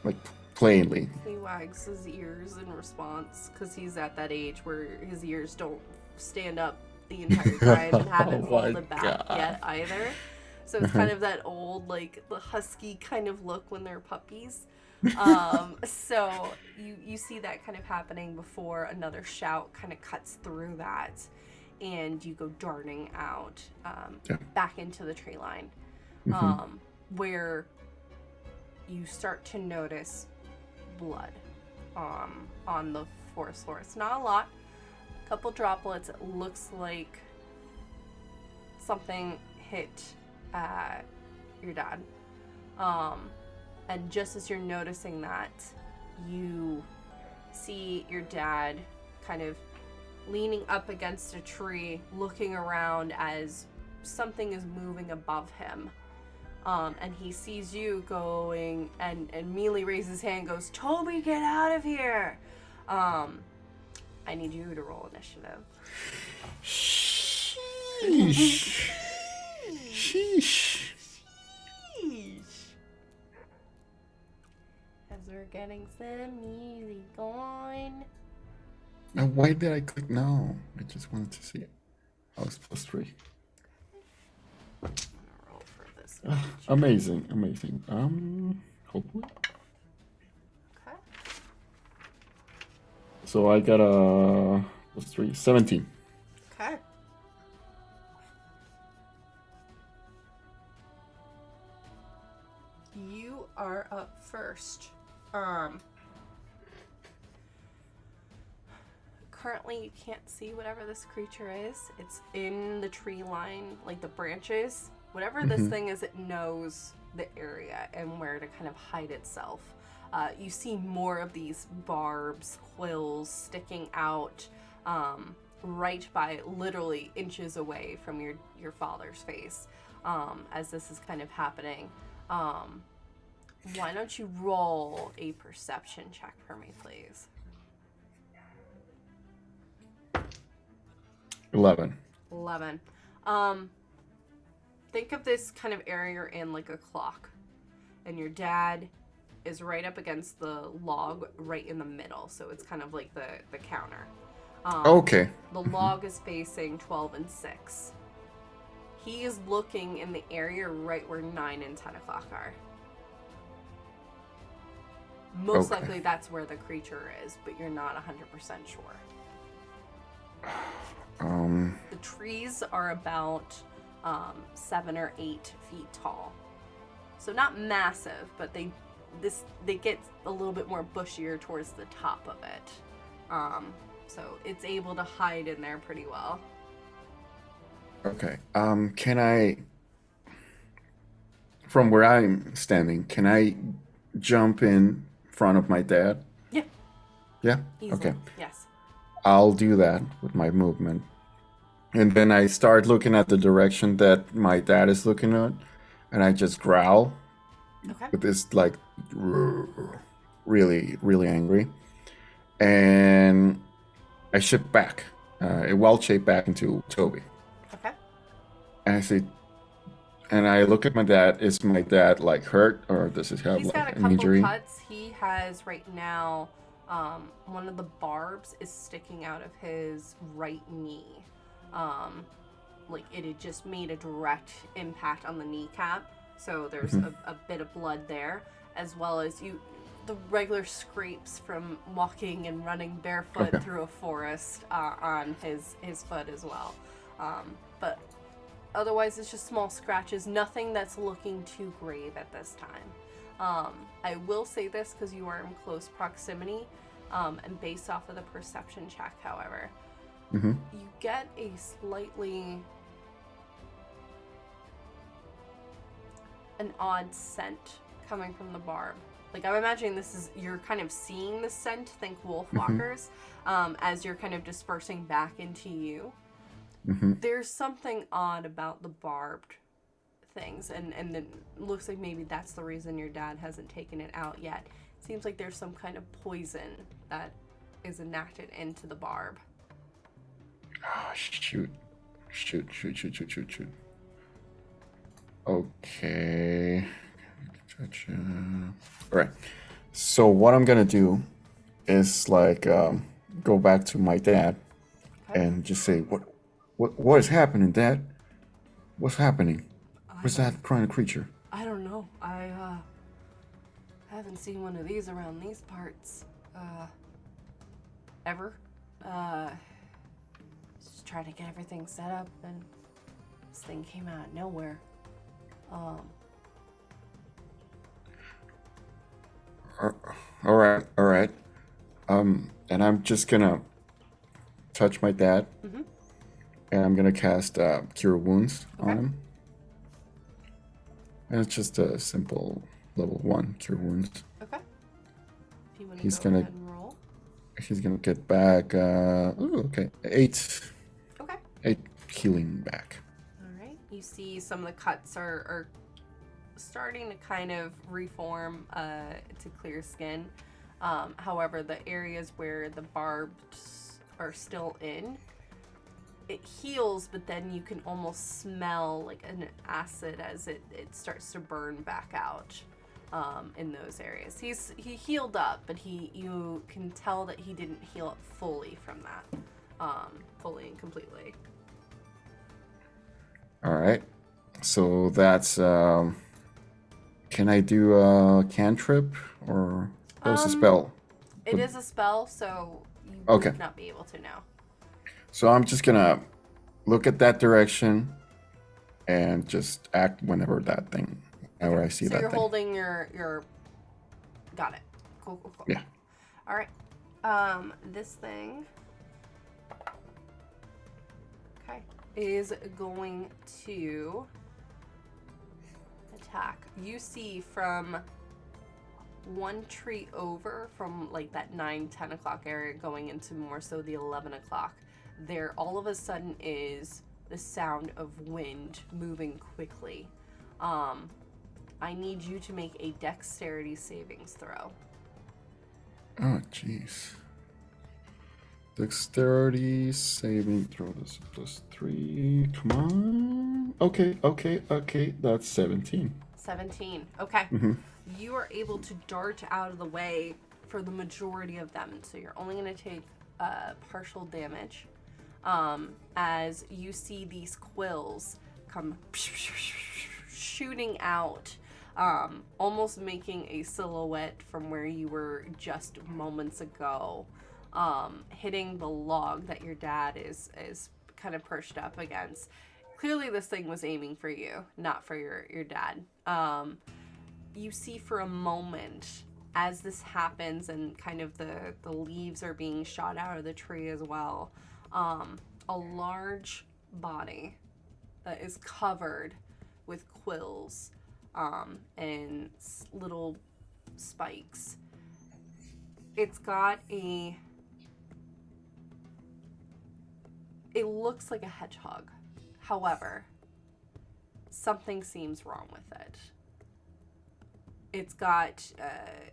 like plainly. He wags his ears in response because he's at that age where his ears don't stand up the entire time and haven't folded back yet either. So it's kind of that old, like, the husky kind of look when they're puppies. So you see that kind of happening before another shout kind of cuts through that, and you go darting out back into the tree line, where you start to notice blood on the forest floor. It's not a lot, a couple droplets. It looks like something hit your dad. And just as you're noticing that, you see your dad kind of leaning up against a tree, looking around as something is moving above him. And he sees you going and immediately raises his hand and goes, Tobi, get out of here! I need you to roll initiative. Sheesh. Sheesh. As we're getting some music on. Now, why did I click no? I just wanted to see it. I was +3. I'm gonna roll for this. Amazing, amazing. Hopefully. Okay. So I got a +3, 17. Okay. You are up first. Currently you can't see whatever this creature is. It's in the tree line, like the branches. Whatever this thing is, it knows the area and where to kind of hide itself. You see more of these barbs, quills sticking out right by literally inches away from your father's face as this is kind of happening. Why don't you roll a perception check for me, please? 11. 11. Think of this kind of area in like a clock. And your dad is right up against the log right in the middle. So it's kind of like the counter. Okay. The log is facing 12 and 6. He is looking in the area right where 9 and 10 o'clock are. Most likely that's where the creature is, but you're not 100% sure. The trees are about 7 or 8 feet tall. So not massive, but they get a little bit more bushier towards the top of it. So it's able to hide in there pretty well. Okay. Can I, from where I'm standing, can I jump in front of my dad? Yeah. Yeah? Easily. Okay. Yes. I'll do that with my movement. And then I start looking at the direction that my dad is looking at, and I just growl Okay. with this, like, really, really angry. And I shift back, a wild shape back into Tobi. Okay. And I say, and I look at my dad. Is my dad, like, hurt, or does he have, He's like, got a an couple injury? cuts. He has right now, one of the barbs is sticking out of his right knee. Like it had just made a direct impact on the kneecap. So there's a bit of blood there, as well as the regular scrapes from walking and running barefoot through a forest on his foot as well. But otherwise, it's just small scratches, nothing that's looking too grave at this time. I will say this because you are in close proximity, and based off of the perception check, however, you get a slightly an odd scent coming from the barb. Like, I'm imagining you're kind of seeing the scent, think wolf walkers, as you're kind of dispersing back into you. There's something odd about the barbed things, and it looks like maybe that's the reason your dad hasn't taken it out yet. It seems like there's some kind of poison that is enacted into the barb. Oh, shoot. Okay. Alright. So what I'm gonna do is, like, go back to my dad and just say, what is happening, Dad? What's happening? Where's that crying creature? I don't know. I haven't seen one of these around these parts ever. Just trying to get everything set up, and this thing came out of nowhere. All right. And I'm just gonna touch my dad, and I'm gonna cast Cure Wounds on him. And it's just a simple level 1 Cure Wounds. Okay. If you want to He's go gonna- ahead and roll. He's gonna get back. 8. Okay. 8 healing back. All right. You see some of the cuts are starting to kind of reform to clear skin. However, the areas where the barbs are still in, it heals, but then you can almost smell like an acid as it starts to burn back out in those areas. He healed up, but you can tell that he didn't heal up fully from that, fully and completely. All right. So that's can I do a cantrip or there's a spell? It is a spell, so you Okay. would not be able to now. So I'm just gonna look at that direction and just act whenever I see So that you're thing. holding your got it. Cool. Yeah. All right. This thing is going to attack. You see from one tree over, from like that 9-10 o'clock area going into more so the 11 o'clock, there all of a sudden is the sound of wind moving quickly. I need you to make a dexterity savings throw. Oh, jeez. Dexterity saving throw. This plus 3. Come on. Okay. That's 17. 17. Okay. Mm-hmm. You are able to dart out of the way for the majority of them, so you're only going to take partial damage as you see these quills come shooting out, almost making a silhouette from where you were just moments ago, hitting the log that your dad is kind of perched up against. Clearly this thing was aiming for you, not for your dad. You see for a moment as this happens and kind of the leaves are being shot out of the tree as well, a large body that is covered with quills and little spikes. It's got it looks like a hedgehog. However, something seems wrong with it. It's got,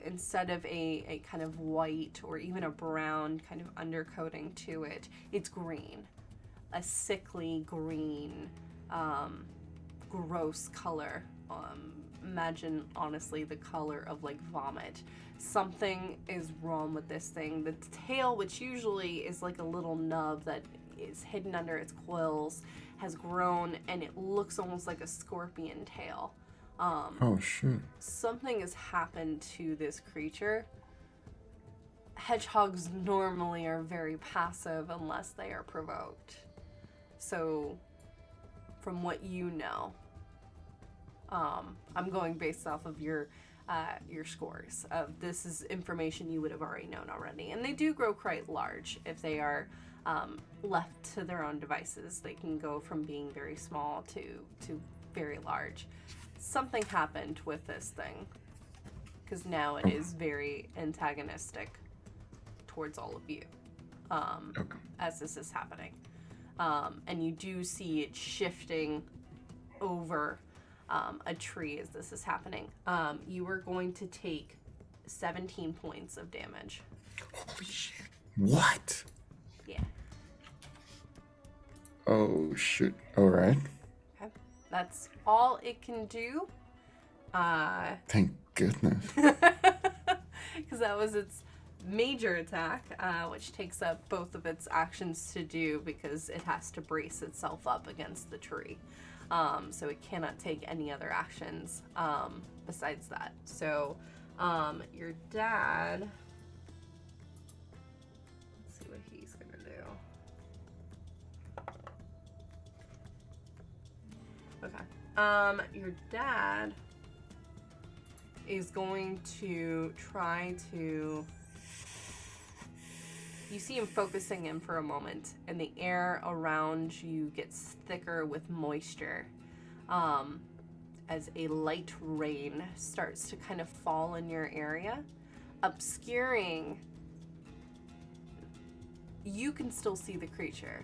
instead of a kind of white or even a brown kind of undercoating to it, it's green. A sickly green, gross color. Imagine, honestly, the color of like vomit. Something is wrong with this thing. The tail, which usually is like a little nub that is hidden under its quills, has grown and it looks almost like a scorpion tail. Oh, shit. Something has happened to this creature. Hedgehogs normally are very passive unless they are provoked. So, from what you know, I'm going based off of your scores. This is information you would have already known already. And they do grow quite large if they are left to their own devices. They can go from being very small to very large. Something happened with this thing, because now it is very antagonistic towards all of you as this is happening. And you do see it shifting over a tree as this is happening. You are going to take 17 points of damage. Holy shit. What? Yeah. Oh, shoot. All right. Okay. That's all it can do. Thank goodness. Because that was its major attack, which takes up both of its actions to do because it has to brace itself up against the tree. So it cannot take any other actions besides that. So your dad, let's see what he's gonna do. Okay. Your dad is going to try to... You see him focusing in for a moment, and the air around you gets thicker with moisture as a light rain starts to kind of fall in your area, obscuring... You can still see the creature.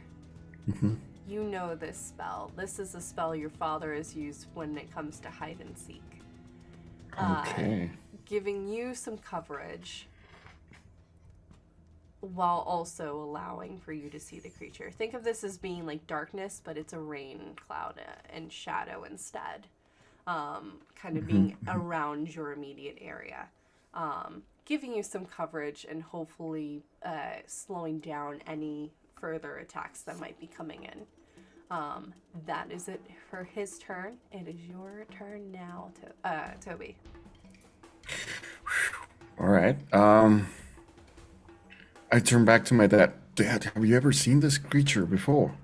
Mm-hmm. You know this spell. This is a spell your father has used when it comes to hide and seek. Okay. Giving you some coverage while also allowing for you to see the creature. Think of this as being like darkness, but it's a rain cloud and shadow instead. Kind of being around your immediate area. Giving you some coverage and hopefully slowing down any further attacks that might be coming in. That is it for his turn. It is your turn now, Toby. All right. I turn back to my dad. Dad, have you ever seen this creature before?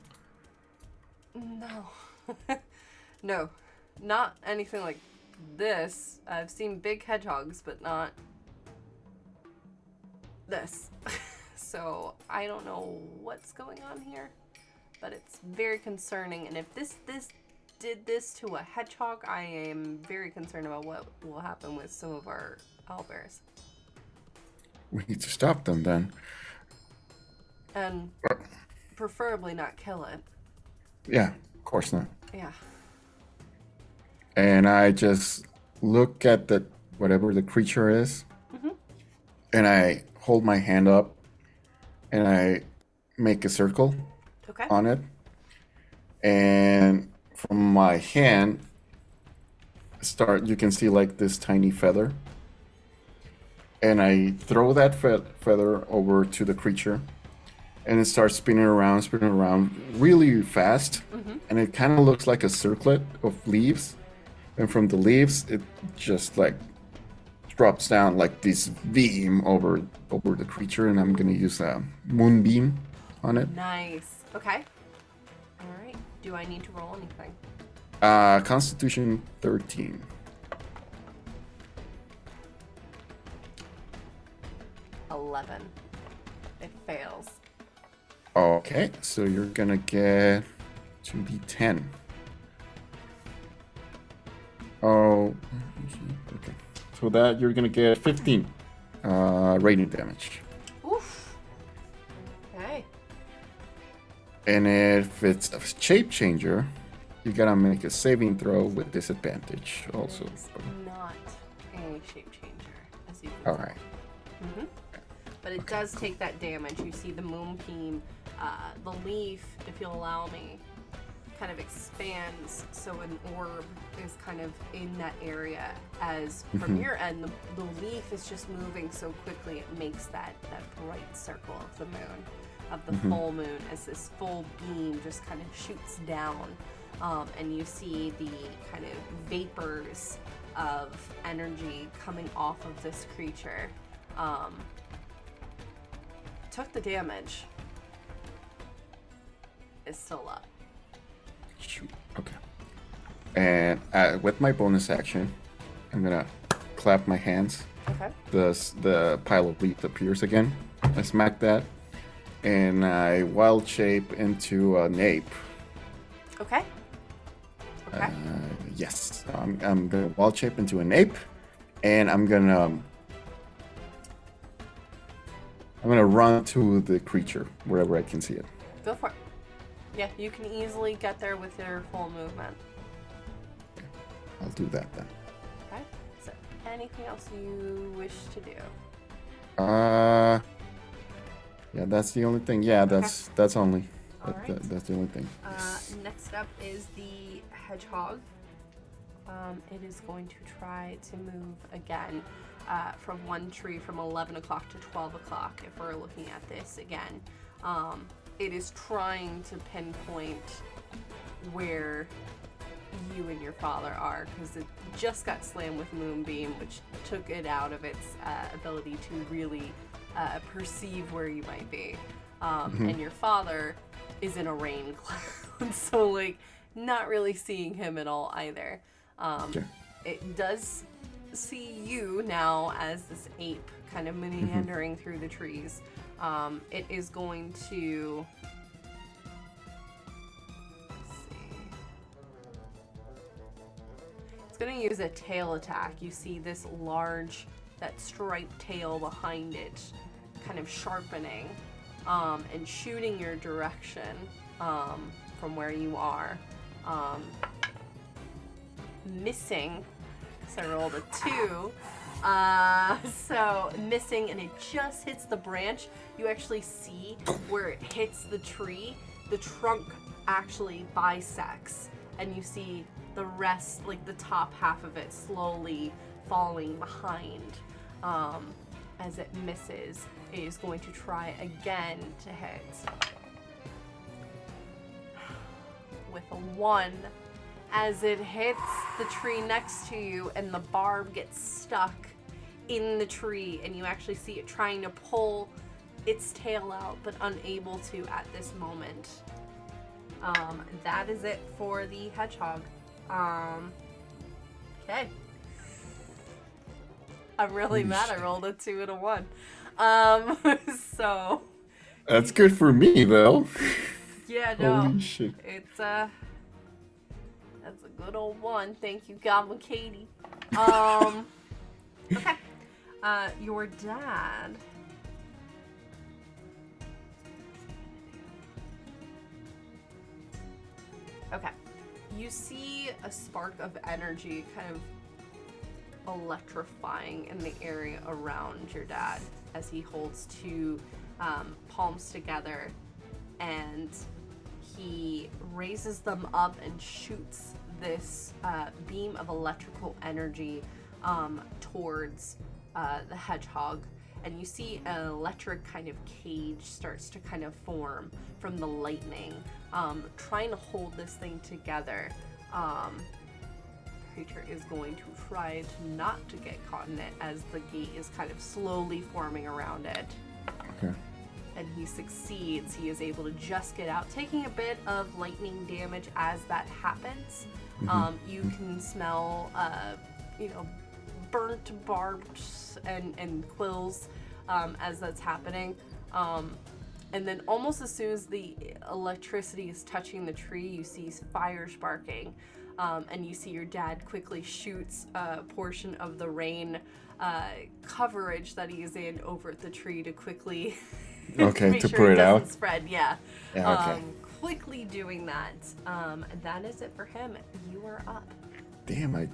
No. No. Not anything like this. I've seen big hedgehogs, but not this. So I don't know what's going on here, but it's very concerning. And if this did this to a hedgehog, I am very concerned about what will happen with some of our owlbears. We need to stop them then. And preferably not kill it. Yeah, of course not. Yeah. And I just look at the whatever the creature is, and I hold my hand up, and I make a circle on it. And from my hand, you can see like this tiny feather. And I throw that feather over to the creature, and it starts spinning around really fast. And it kind of looks like a circlet of leaves. And from the leaves, it just like drops down like this beam over the creature, and I'm gonna use a moonbeam on it. Nice. Okay. All right. Do I need to roll anything? Constitution 13. 11. It fails. Okay, so you're gonna get 2d10. Oh, okay. So that you're gonna get 15 radiant damage. Oof. Okay. And if it's a shape changer, you gotta make a saving throw with disadvantage also. It's not a shape changer, as you can All see. right. But it does take that damage. You see the moonbeam, the leaf, if you'll allow me, kind of expands, so an orb is kind of in that area, as from your end, the leaf is just moving so quickly, it makes that bright circle of the moon, of the full moon, as this full beam just kind of shoots down, and you see the kind of vapors of energy coming off of this creature. Took the damage. Is still up. Shoot. Okay. And with my bonus action, I'm gonna clap my hands. Okay. The pile of leaf appears again. I smack that, and I wild shape into an ape. Okay. Okay. Yes, I'm gonna wild shape into an ape, and I'm gonna run to the creature wherever I can see it. Go for it. Yeah, you can easily get there with your full movement. I'll do that then. Okay. So, anything else you wish to do? Yeah, that's the only thing. Yeah, that's only. All right. That's the only thing. Next up is the hedgehog. It is going to try to move again from one tree from 11 o'clock to 12 o'clock, if we're looking at this again. It is trying to pinpoint where you and your father are, because it just got slammed with Moonbeam, which took it out of its ability to really perceive where you might be. And your father is in a rain cloud, so like not really seeing him at all either. It does see you now as this ape kind of meandering through the trees. It is going to, let's see, it's going to use a tail attack. You see this large, that striped tail behind it kind of sharpening and shooting your direction from where you are. Missing, So I rolled a 2. So missing, and it just hits the branch. You actually see where it hits the tree, the trunk actually bisects, and you see the rest, like the top half of it, slowly falling behind. As it misses, it is going to try again to hit. With a 1. As it hits the tree next to you, and the barb gets stuck in the tree, and you actually see it trying to pull its tail out, but unable to at this moment. That is it for the hedgehog. Okay. I'm really mad I rolled a 2 and a 1. So. That's good for me, though. Yeah, no. Holy shit. It's, that's a good old 1. Thank you, Goblin Katie. Okay. Your dad. Okay. You see a spark of energy kind of electrifying in the area around your dad as he holds 2 palms together, and he raises them up and shoots this beam of electrical energy towards the hedgehog. And you see an electric kind of cage starts to kind of form from the lightning, trying to hold this thing together. Creature is going to try to not to get caught in it as the gate is kind of slowly forming around it. Okay. And he succeeds. He is able to just get out, taking a bit of lightning damage as that happens. You can smell, burnt barbs and quills as that's happening. And then almost as soon as the electricity is touching the tree, you see fire sparking. And you see your dad quickly shoots a portion of the rain coverage that he is in over at the tree to quickly Okay, to sure put it out. doesn't spread. Yeah. Okay. Quickly doing that. That is it for him. You are up. Damn, my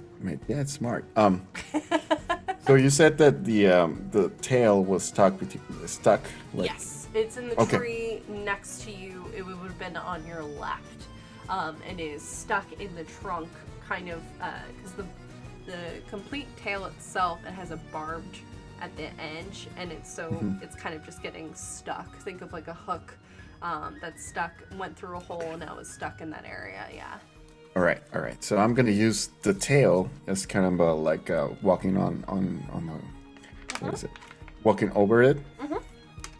dad's smart. So you said that the tail was stuck like. Yes, it's in the tree next to you. It would have been on your left. And is stuck in the trunk, kind of, because the complete tail itself, it has a barbed at the edge, and it's kind of just getting stuck. Think of like a hook that's stuck, went through a hole, and now is stuck in that area. Yeah. All right. So I'm gonna use the tail as kind of like walking on the, what is it? Walking over it,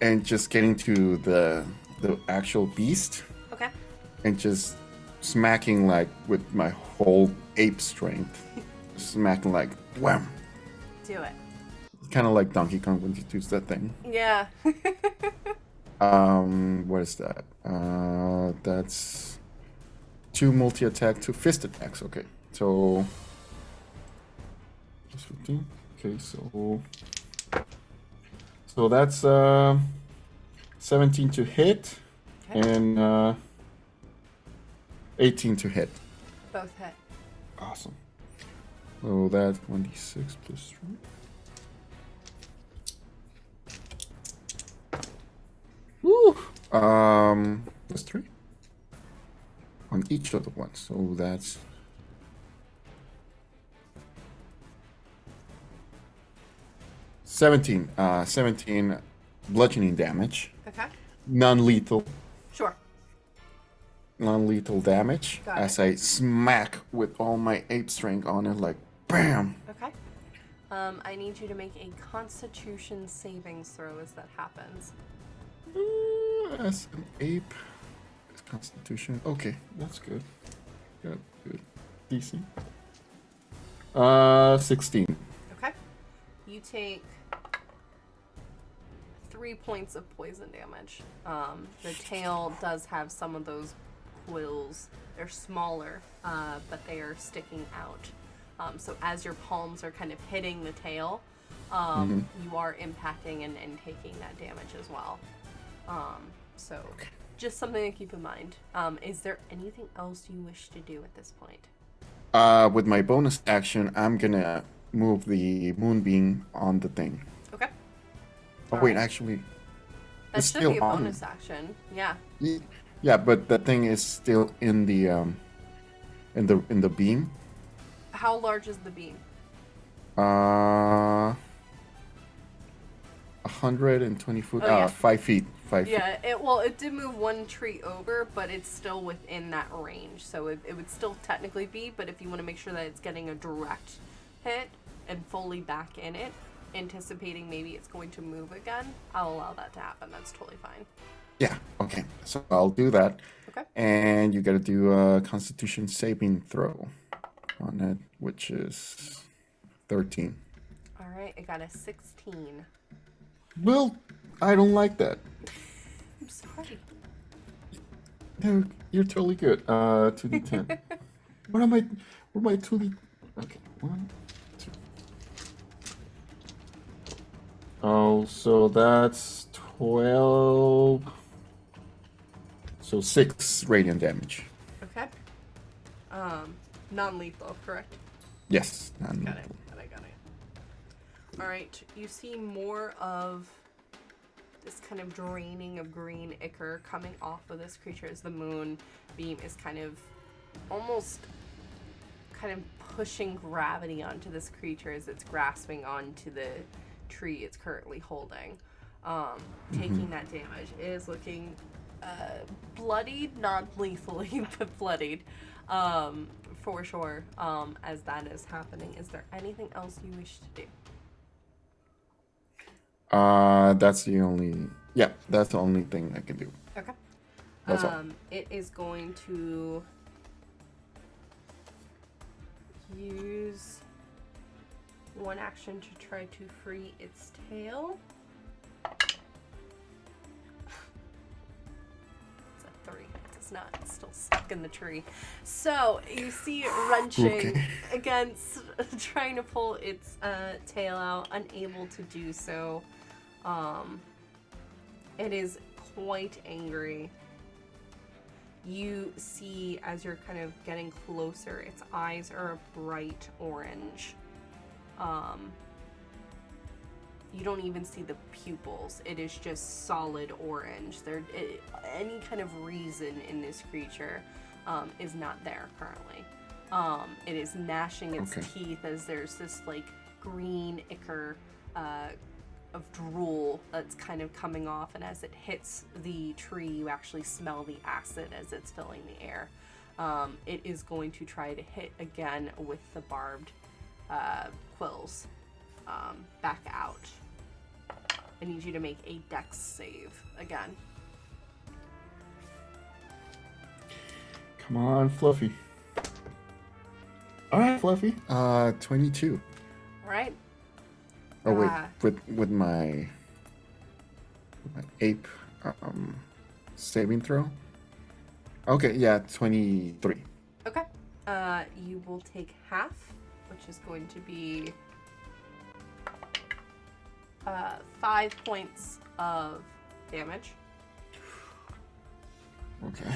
and just getting to the actual beast. Okay. And just smacking like with my whole ape strength, smacking like wham. Do it. Kind of like Donkey Kong when you use that thing. Yeah. What is that? That's 2 multi-attack, 2 fist attacks. Okay, so plus 15. Okay, so that's 17 to hit, and 18 to hit. Both hit. Awesome. So that's 1d6 plus 3. Woo! Plus 3 on each of the ones. So that's 17 bludgeoning damage. Okay. Non-lethal. Sure. Non-lethal damage Got as it. I smack with all my ape strength on it, like BAM! Okay. I need you to make a Constitution savings throw as that happens. As an ape, it's Constitution. Okay, that's good. Good. DC. 16. Okay. You take 3 points of poison damage. The tail does have some of those quills. They're smaller, but they are sticking out. So as your palms are kind of hitting the tail, you are impacting and taking that damage as well. So just something to keep in mind. Is there anything else you wish to do at this point? With my bonus action, I'm gonna move the moonbeam on the thing. Okay. Oh wait, actually, That it's should still be a on. bonus action. Yeah. Yeah, but the thing is still in the beam. How large is the beam? 120 foot. Oh, yeah. 5 feet. 5 feet. Yeah, it did move one tree over, but it's still within that range. So it would still technically be, but if you want to make sure that it's getting a direct hit and fully back in it, anticipating maybe it's going to move again, I'll allow that to happen. That's totally fine. Yeah, okay. So I'll do that. Okay. And you gotta do a Constitution saving throw on it, which is 13. All right, I got a 16. Well, I don't like that. I'm sorry. No, you're totally good. 2d10. What am I 2d? Okay, 1, 2. Oh, so that's 12. So 6 radiant damage. Okay. Non-lethal, correct? Yes. Got it. All right, you see more of this kind of draining of green ichor coming off of this creature as the moon beam is kind of almost kind of pushing gravity onto this creature as it's grasping onto the tree it's currently holding. Taking that damage. It is looking bloodied, not lethally, but bloodied. For sure, as that is happening. Is there anything else you wish to do? That's the only thing I can do. Okay. That's all. It is going to use one action to try to free its tail. It's a 3. It's not. It's still stuck in the tree. So you see it wrenching against, trying to pull its tail out, unable to do so. It is quite angry. You see, as you're kind of getting closer, its eyes are a bright orange. You don't even see the pupils. It is just solid orange. Any kind of reason in this creature is not there currently. It is gnashing its teeth as there's this like green ichor of drool that's kind of coming off, and as it hits the tree, you actually smell the acid as it's filling the air. It is going to try to hit again with the barbed quills back out. I need you to make a dex save again. Come on, Fluffy. All right, Fluffy. 22. All right. Oh wait, with my ape saving throw. Okay, yeah, 23. Okay. You will take half, which is going to be 5 points of damage. Okay.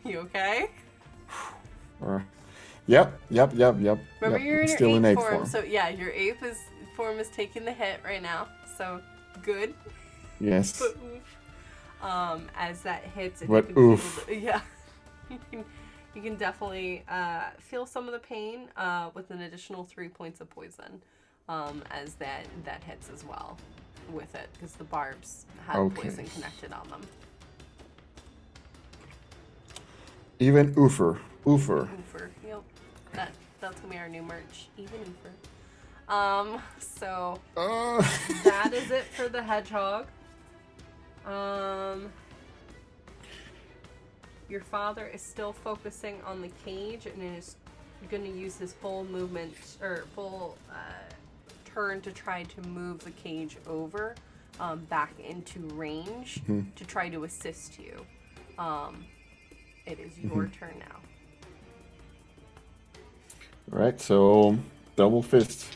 You okay? Yep. Remember, yep. you're in still your in ape ape form, so yeah, your ape form is taking the hit right now. So good. Yes. But oof. As that hits, if but you can oof. Feel yeah, you can definitely feel some of the pain with an additional 3 points of poison as that hits as well with it, because the barbs have poison connected on them. Even oofer. Yep. That's gonna be our new merch. Even oofer. So that is it for the hedgehog. Your father is still focusing on the cage and is going to use his full movement or full turn to try to move the cage over back into range to try to assist you. It is your turn now. All right, so double fist.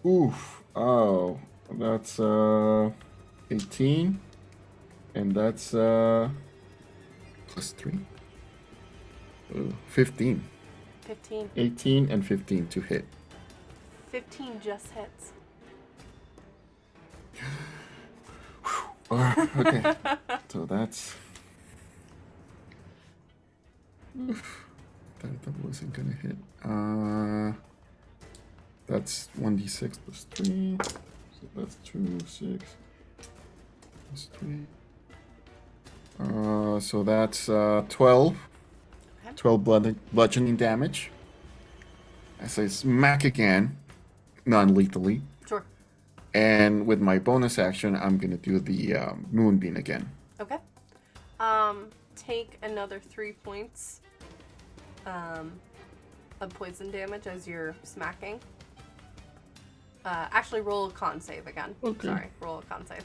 Oof. Oh, that's 18. And that's +3. 15. 15. 18 and 15 to hit. 15 just hits. Okay. So that's... that wasn't gonna hit. That's 1d6 plus 3. So that's 2, 6 plus 3. So that's 12. Okay. 12 bludgeoning damage. As I smack again, non-lethally. Sure. And with my bonus action, I'm gonna do the moonbeam again. Okay. Take another 3 points of poison damage as you're smacking. Actually, roll a con save again. Okay. Sorry, roll a con save.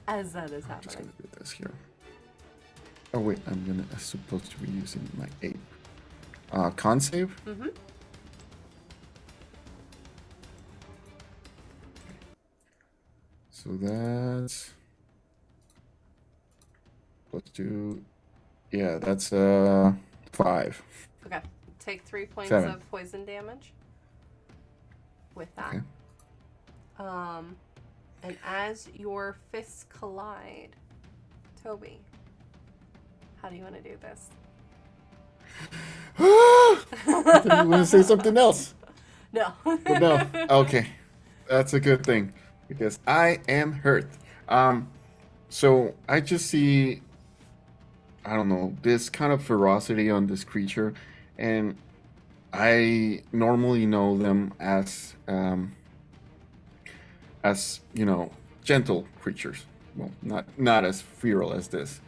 As that is I'm just happening. gonna do this here. Oh wait, I'm supposed to be using my 8. Con save? Mm-hmm. So that's +2. Yeah, that's 5. Okay. Take 3 points 7. of poison damage with that. Okay. And as your fists collide, Tobi, how do you want to do this? I thought you want to say something else. No. But no. Okay. That's a good thing. Because I am hurt. So I just see, I don't know, this kind of ferocity on this creature, and I normally know them as you know, gentle creatures. Well, not as feral as this.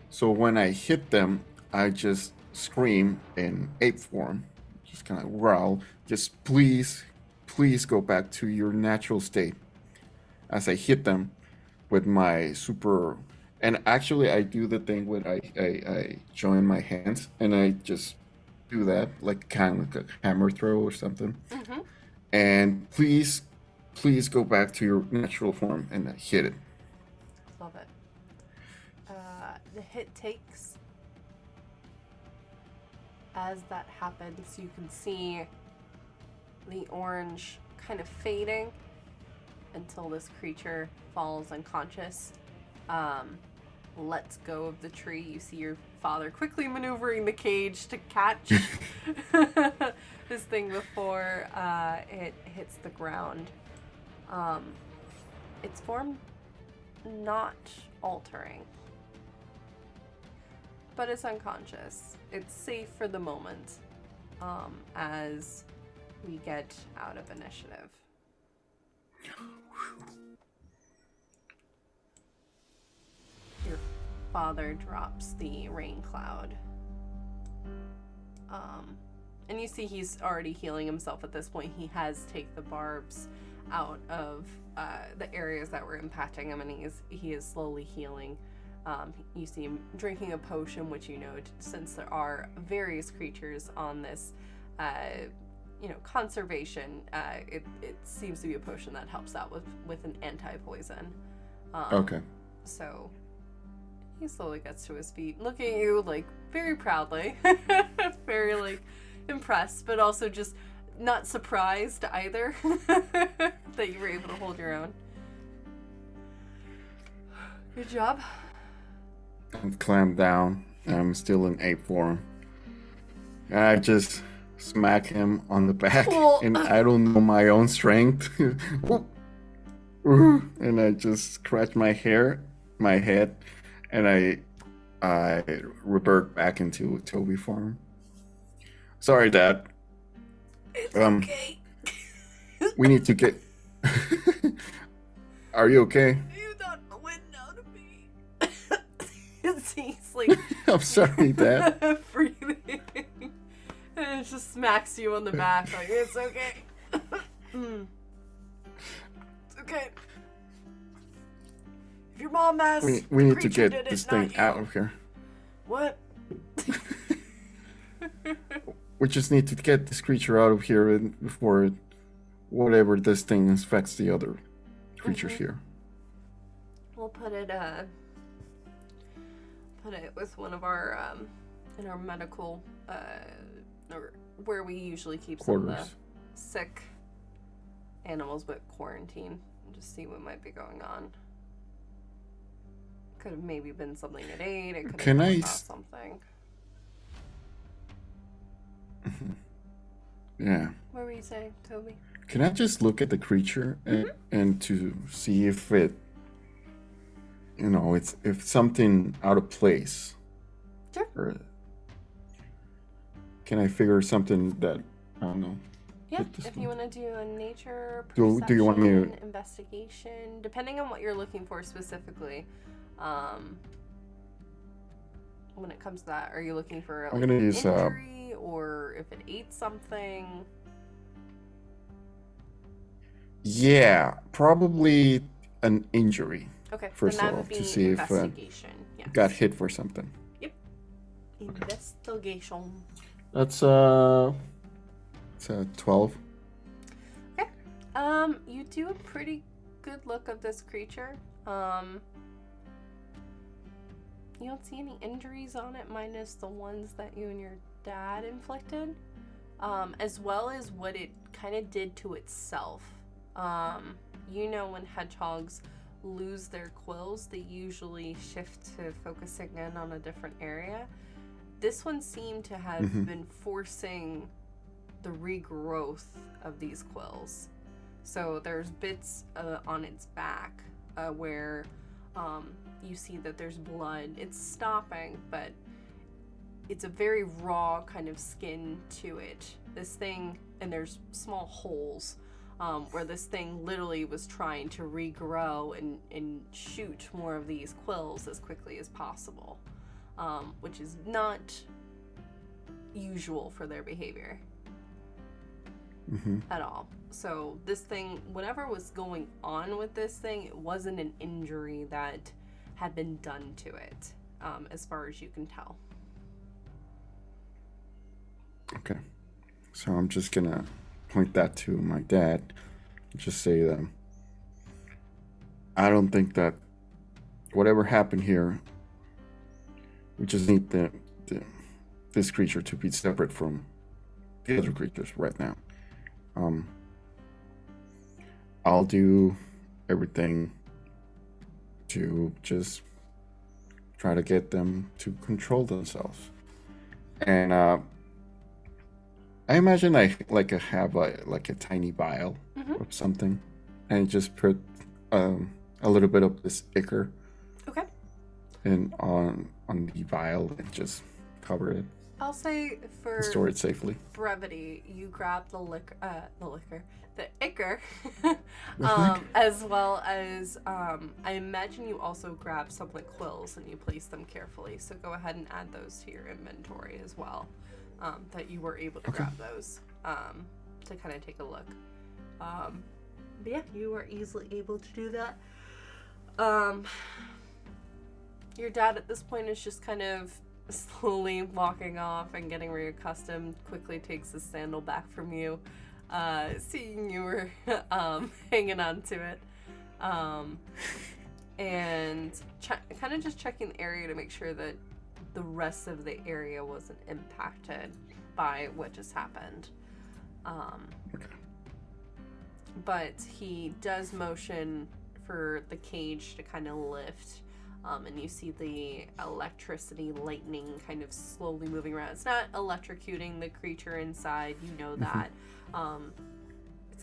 So when I hit them, I just scream in ape form, just kind of growl, just please go back to your natural state. As I hit them with my super, and actually I do the thing where I join my hands and I just do that like kind of like a hammer throw or something. Mm-hmm. And please go back to your natural form, and I hit it. Love it. The hit takes. As that happens, you can see the orange kind of fading until this creature falls unconscious. Lets go of the tree. You see your father quickly maneuvering the cage to catch this thing before it hits the ground. Its form not altering, but it's unconscious. It's safe for the moment as we get out of initiative. Your father drops the rain cloud. And you see he's already healing himself at this point. He has taken the barbs out of the areas that were impacting him, and he is slowly healing. You see him drinking a potion, which you know, since there are various creatures on this conservation, it seems to be a potion that helps out with an anti-poison. Okay. So he slowly gets to his feet, looking at you like very proudly, very like impressed, but also just not surprised either that you were able to hold your own. Good job. I've clamped down. I'm still in ape form. And I just smack him on the back, and I don't know my own strength. And I just scratch my head, and I revert back into Tobi form. Sorry, Dad. It's okay. We need to get. Are you okay? You knocked the wind out of me. He's like. I'm sorry, Dad. Breathing. And it just smacks you on the back like, it's okay. It's okay. If your mom asks, We need to get this thing out of here. What? We just need to get this creature out of here before whatever this thing affects the other creatures here. We'll put it with one of our in our medical, or where we usually keep some of the sick animals, but quarantine, and just see what might be going on. Could have maybe been something it ate. It could have been something. Yeah. What were you saying, Toby? Can I just look at the creature and to see if it, you know, if something out of place? Sure. Or can I figure something that, I don't know? Yeah, if you want to do a nature do you want me to... investigation, depending on what you're looking for specifically. When it comes to that, are you looking for I'm gonna use injury or if it ate something? Yeah, probably an injury. Okay, first of all, to see if got hit for something. Yep. Investigation. That's it's a 12. Okay. You do a pretty good look of this creature. You don't see any injuries on it, minus the ones that you and your dad inflicted, as well as what it kind of did to itself. You know, when hedgehogs lose their quills, they usually shift to focusing in on a different area. This one seemed to have been forcing the regrowth of these quills. So there's bits on its back where you see that there's blood. It's stopping, but it's a very raw kind of skin to it. This thing, and there's small holes where this thing literally was trying to regrow and shoot more of these quills as quickly as possible, which is not usual for their behavior at all. So this thing, whatever was going on with this thing, it wasn't an injury that had been done to it, as far as you can tell. Okay, so I'm just gonna point that to my dad. Just say that I don't think that whatever happened here, we just need this creature to be separate from the other creatures right now. I'll do everything to just try to get them to control themselves. And I imagine I have a tiny vial of something, and just put a little bit of this ichor. Okay. And on the vial and just cover it. I'll say for store it safely. Brevity, you grab the ichor, as well as I imagine you also grab some like quills and you place them carefully. So go ahead and add those to your inventory as well. That you were able to grab those to kind of take a look. But yeah, you were easily able to do that. Your dad at this point is just kind of slowly walking off and getting reaccustomed, quickly takes his sandal back from you, seeing you were hanging on to it, and kind of just checking the area to make sure that the rest of the area wasn't impacted by what just happened. But he does motion for the cage to kind of lift. And you see the electricity, lightning kind of slowly moving around. It's not electrocuting the creature inside, you know that.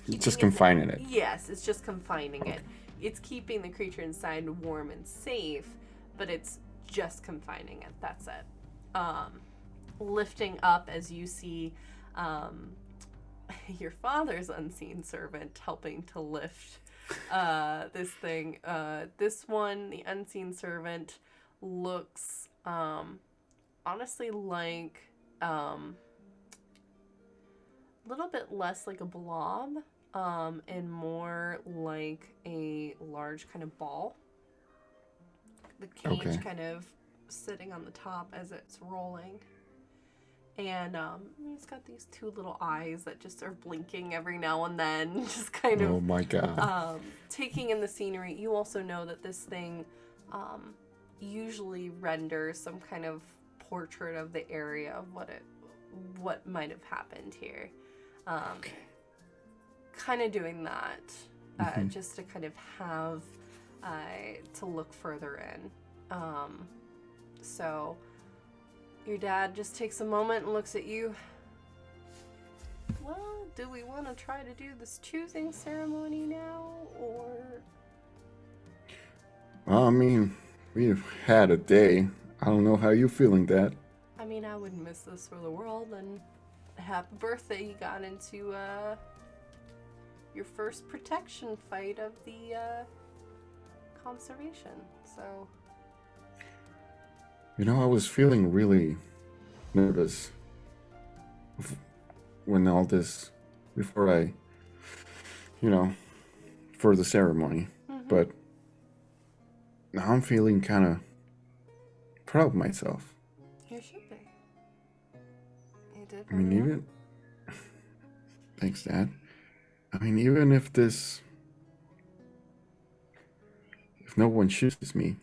It's just confining it. Yes, it's just confining it. It's keeping the creature inside warm and safe, but it's just confining it. That's it. Lifting up as you see your father's unseen servant helping to lift this thing. This one, the unseen servant, looks honestly like a little bit less like a blob and more like a large kind of ball. The cage kind of sitting on the top as it's rolling. And he's got these two little eyes that just are blinking every now and then, just kind of. Oh my god! Taking in the scenery. You also know that this thing usually renders some kind of portrait of the area of what might have happened here. Kind of doing that, just to kind of have to look further in. So your dad just takes a moment and looks at you. Well, do we want to try to do this choosing ceremony now, or? Well, I mean, we've had a day. I don't know how you're feeling that. I mean, I wouldn't miss this for the world, and happy birthday, you got into, your first protection fight of the, conservation, so... You know, I was feeling really nervous when all this, before I, for the ceremony. But now I'm feeling kind of proud of myself. You should be. You did. I mean, even... Thanks, Dad. I mean, even if no one chooses me,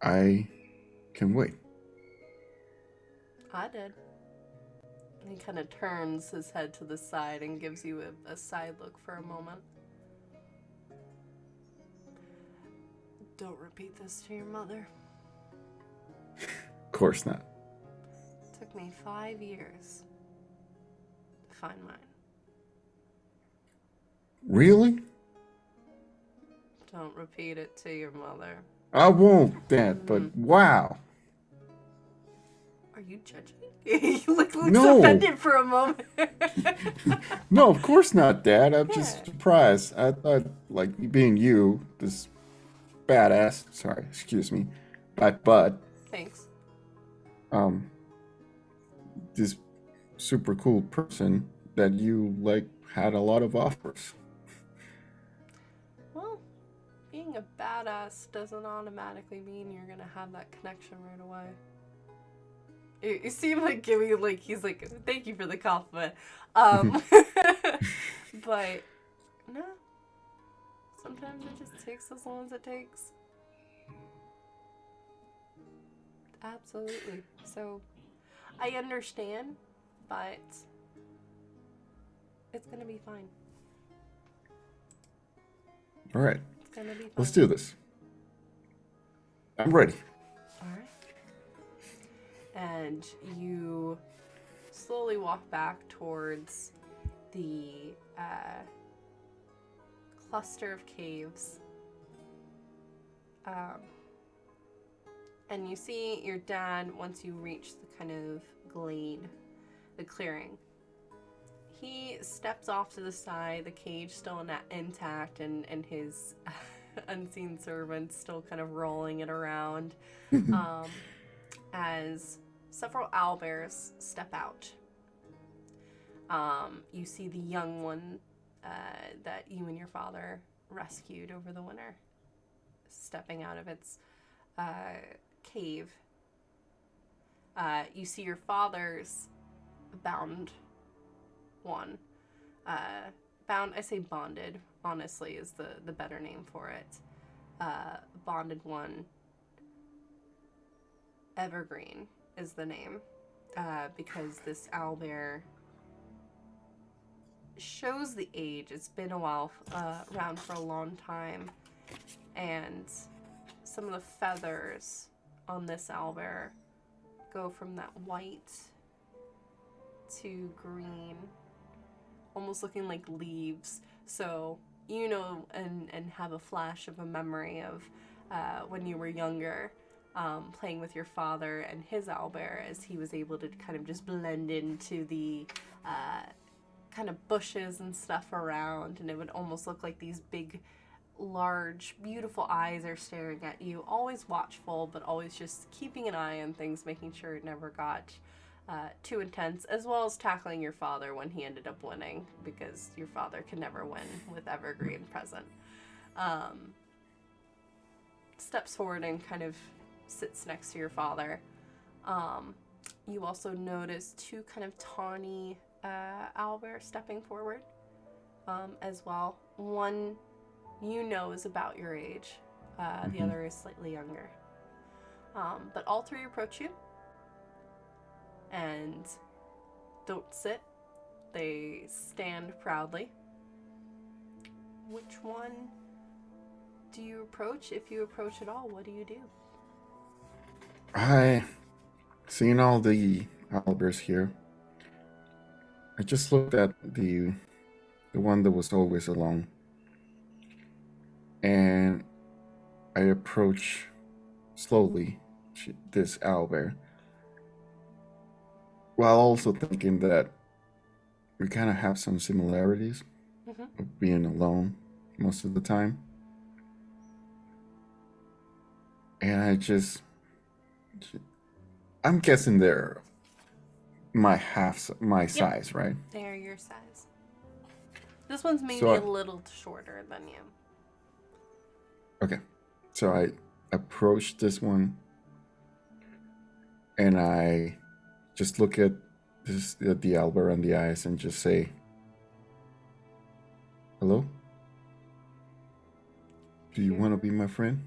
I can wait. I did. He kind of turns his head to the side and gives you a side look for a moment. Don't repeat this to your mother. Of course not. Took me 5 years to find mine. Really? Don't repeat it to your mother. I won't, Dad, but wow. Are you judging? You look No. offended for a moment. No, of course not, Dad. I'm just surprised. I thought, like, being you, this badass, sorry, excuse me, but Thanks. this super cool person that you, like, had a lot of offers. Well, being a badass doesn't automatically mean you're gonna have that connection right away. You seem like giving, like, he's like, thank you for the compliment. But, no. Sometimes it just takes as long as it takes. Absolutely. So, I understand, but it's gonna be fine. All right, It's gonna be fine. let's do this. I'm ready. Alright. And you slowly walk back towards the cluster of caves. And you see your dad, once you reach the kind of glade, the clearing, he steps off to the side, the cage still intact, and his unseen servants still kind of rolling it around. As several owlbears step out. You see the young one that you and your father rescued over the winter stepping out of its cave. You see your father's bound one. Bound, I say bonded, honestly, is the better name for it. Bonded one. Evergreen is the name, because this owlbear shows the age. It's been a while, around for a long time, and some of the feathers on this owlbear go from that white to green, almost looking like leaves. So you know, and have a flash of a memory of when you were younger, playing with your father and his owlbear, as he was able to kind of just blend into the kind of bushes and stuff around, and it would almost look like these big, large, beautiful eyes are staring at you, always watchful, but always just keeping an eye on things, making sure it never got too intense, as well as tackling your father when he ended up winning, because your father could never win with Evergreen present. Steps forward and kind of sits next to your father. You also notice two kind of tawny owlbears stepping forward as well. One you know is about your age, the other is slightly younger. But all three approach you and don't sit. They stand proudly. Which one do you approach? If you approach at all, what do you do? Seeing all the owlbears here, I just looked at the one that was always alone, and I approach slowly this owlbear, while also thinking that we kind of have some similarities of being alone most of the time. And I'm guessing they're my size, right? They're your size. This one's maybe So a little shorter than you. Okay. So I approach this one and I just look at the owlbear on the eyes and just say, "Hello? Do you want to be my friend?"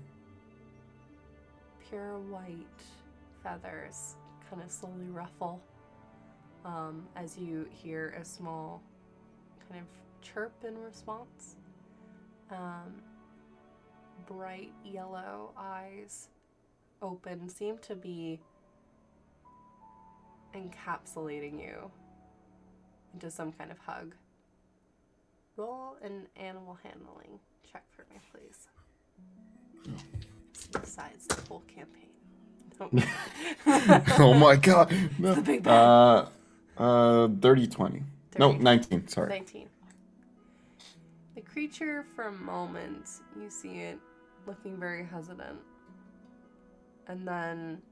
Pure white feathers kind of slowly ruffle as you hear a small kind of chirp in response. Bright yellow eyes open, seem to be encapsulating you into some kind of hug. Roll an animal handling check for me, please. Besides the whole campaign. Oh my god. No. The big bad. 30-20. No, 19, sorry. 19. The creature, for a moment, you see it looking very hesitant. And then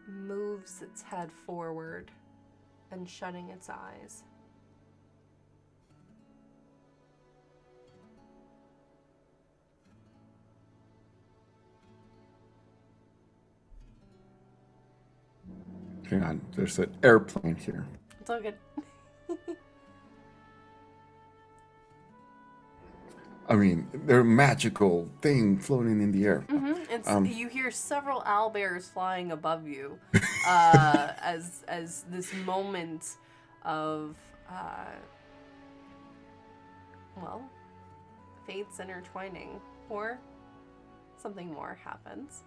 moves its head forward and shutting its eyes. Hang on, there's an airplane here. It's all good. I mean, they're a magical thing floating in the air. It's you hear several owlbears flying above you as this moment of fates intertwining, or something more happens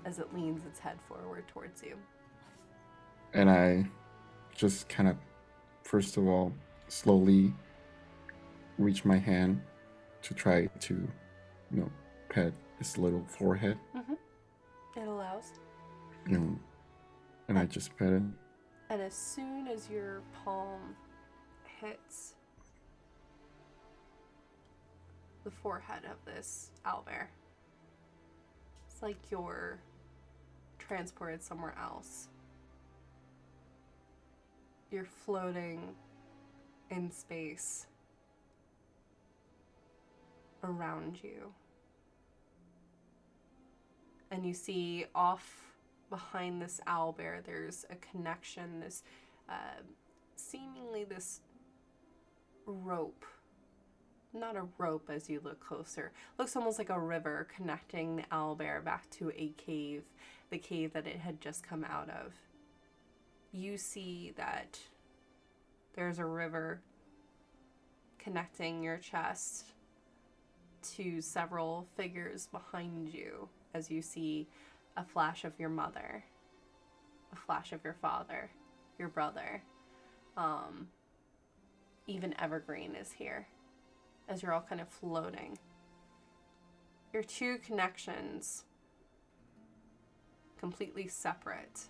as it leans its head forward towards you. And I just kind of, first of all, slowly reach my hand to try to, pet his little forehead. It allows. And I just pet it. And as soon as your palm hits the forehead of this owlbear, it's like you're transported somewhere else. You're floating in space around you. And you see off behind this owlbear, there's a connection, this seemingly this rope. Not a rope as you look closer. Looks almost like a river connecting the owlbear back to a cave, the cave that it had just come out of. You see that there's a river connecting your chest to several figures behind you as you see a flash of your mother, a flash of your father, your brother. Even Evergreen is here as you're all kind of floating. Your two connections completely separate,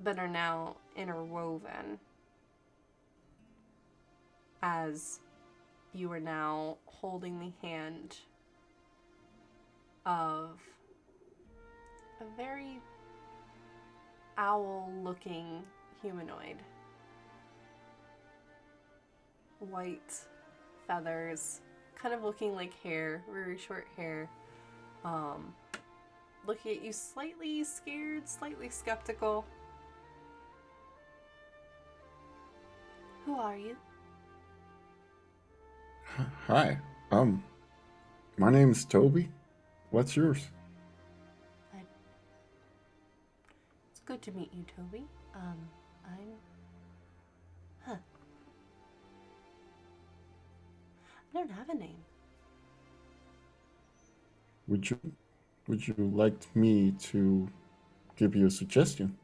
but are now interwoven as you are now holding the hand of a very owl-looking humanoid. White feathers, kind of looking like hair, very short hair. Looking at you slightly scared, slightly skeptical. Who are you? Hi. My name's Tobi. What's yours? It's good to meet you, Toby. I don't have a name. Would you like me to give you a suggestion?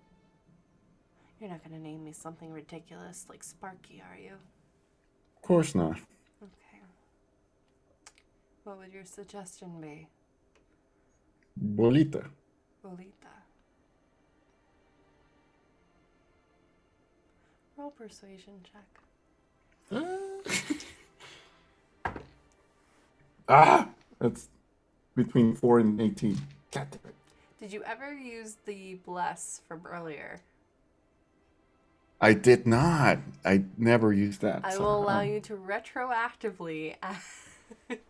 You're not gonna name me something ridiculous like Sparky, are you? Of course not. Okay. What would your suggestion be? Bolita. Bolita. Roll persuasion check. That's between 4 and 18. God damn it. Did you ever use the bless from earlier? I did not. I never used that. I will allow you to retroactively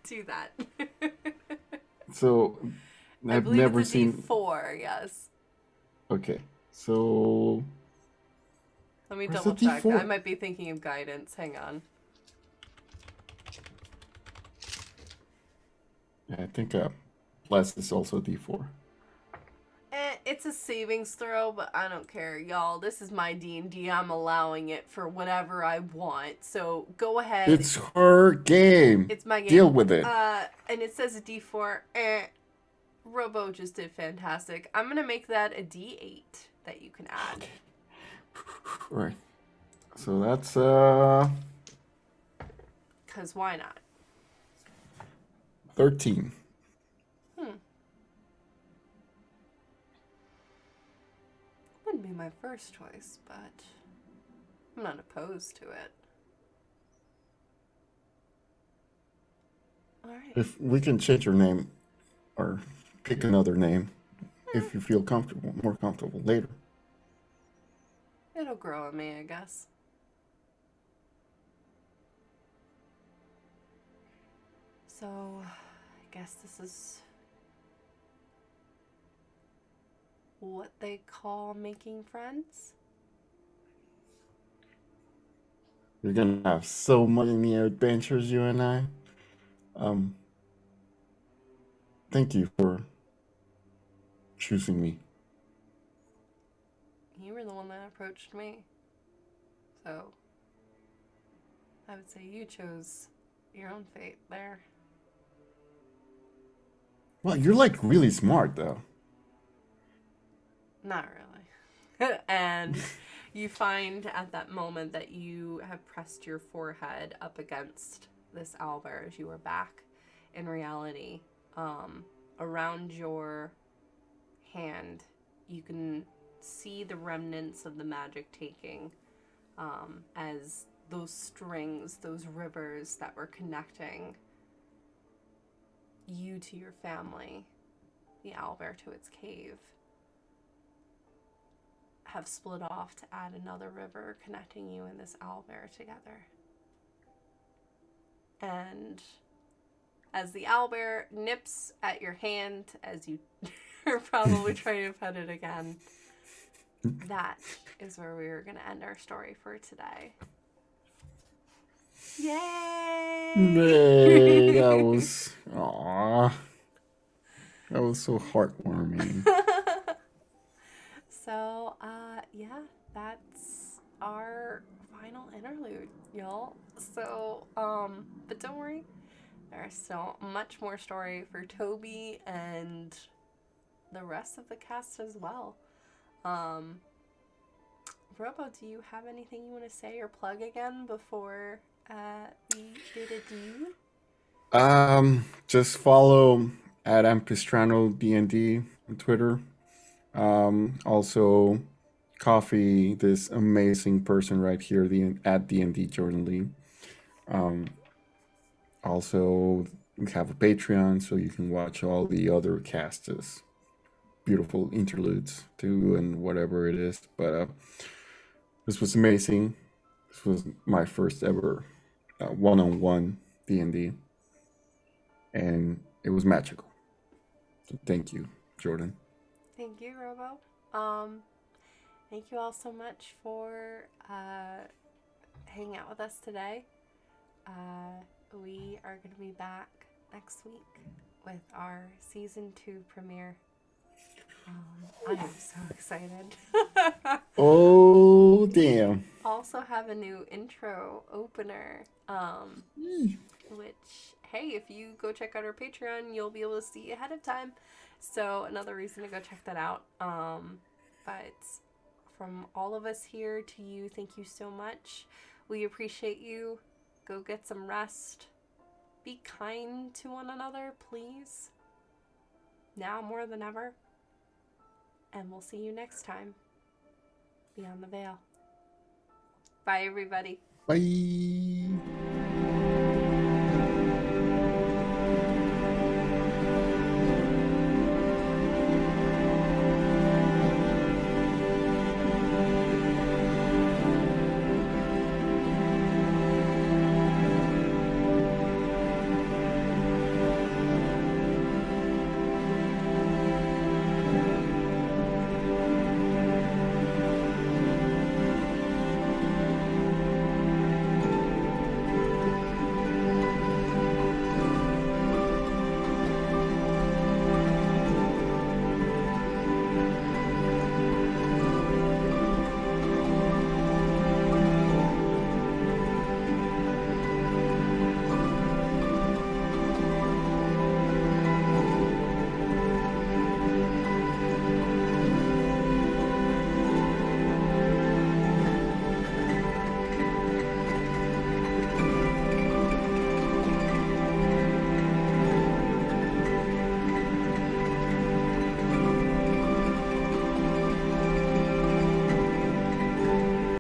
do that. So I I've believe never it's a seen. D4, yes. Okay, so Let me Where's double the check. D4? I might be thinking of guidance. Hang on. yeah, I think plus is also D4. It's a savings throw, but I don't care, y'all. This is my D&D. I'm allowing it for whatever I want. So go ahead. It's her game. It's my game. Deal with it. And it says a D4. Robo just did fantastic. I'm gonna make that a D8 that you can add. Right. So that's 'Cause why not? 13. Wouldn't be my first choice, but I'm not opposed to it. All right. If we can change your name or pick another name if you feel more comfortable later. It'll grow on me, I guess. So, I guess this is what they call making friends. We're gonna have so many adventures, you and I. Thank you for choosing me. You were the one that approached me. So, I would say you chose your own fate there. Well, you're like really smart though. Not really. And you find at that moment that you have pressed your forehead up against this owlbear as you were back in reality. Around your hand, you can see the remnants of the magic taking as those strings, those rivers that were connecting you to your family, the owlbear to its cave, have split off to add another river connecting you and this owlbear together. And as the owlbear nips at your hand, as you are probably trying to pet it again, that is where we are going to end our story for today. Yay! Yay, that was that was so heartwarming. So, yeah, that's our final interlude, y'all. So, but don't worry, there's still much more story for Toby and the rest of the cast as well. Robo, do you have anything you want to say or plug again before we bid adieu? Just follow at AmpistranoDND on Twitter. Also, Coffee, this amazing person right here, at D&D Journaling. Also, we have a Patreon, so you can watch all the other casts, beautiful interludes too, and whatever it is. But this was amazing. This was my first ever one-on-one D&D, and it was magical. So thank you, Jordan. Thank you, Robo. Thank you all so much for hanging out with us today. We are going to be back next week with our season 2 premiere. I am so excited. Oh, damn. Also have a new intro opener, which, hey, if you go check out our Patreon, you'll be able to see ahead of time. So another reason to go check that out. But from all of us here to you, thank you so much. We appreciate you. Go get some rest. Be kind to one another, please. Now more than ever. And we'll see you next time. Beyond the Veil. Bye, everybody. Bye.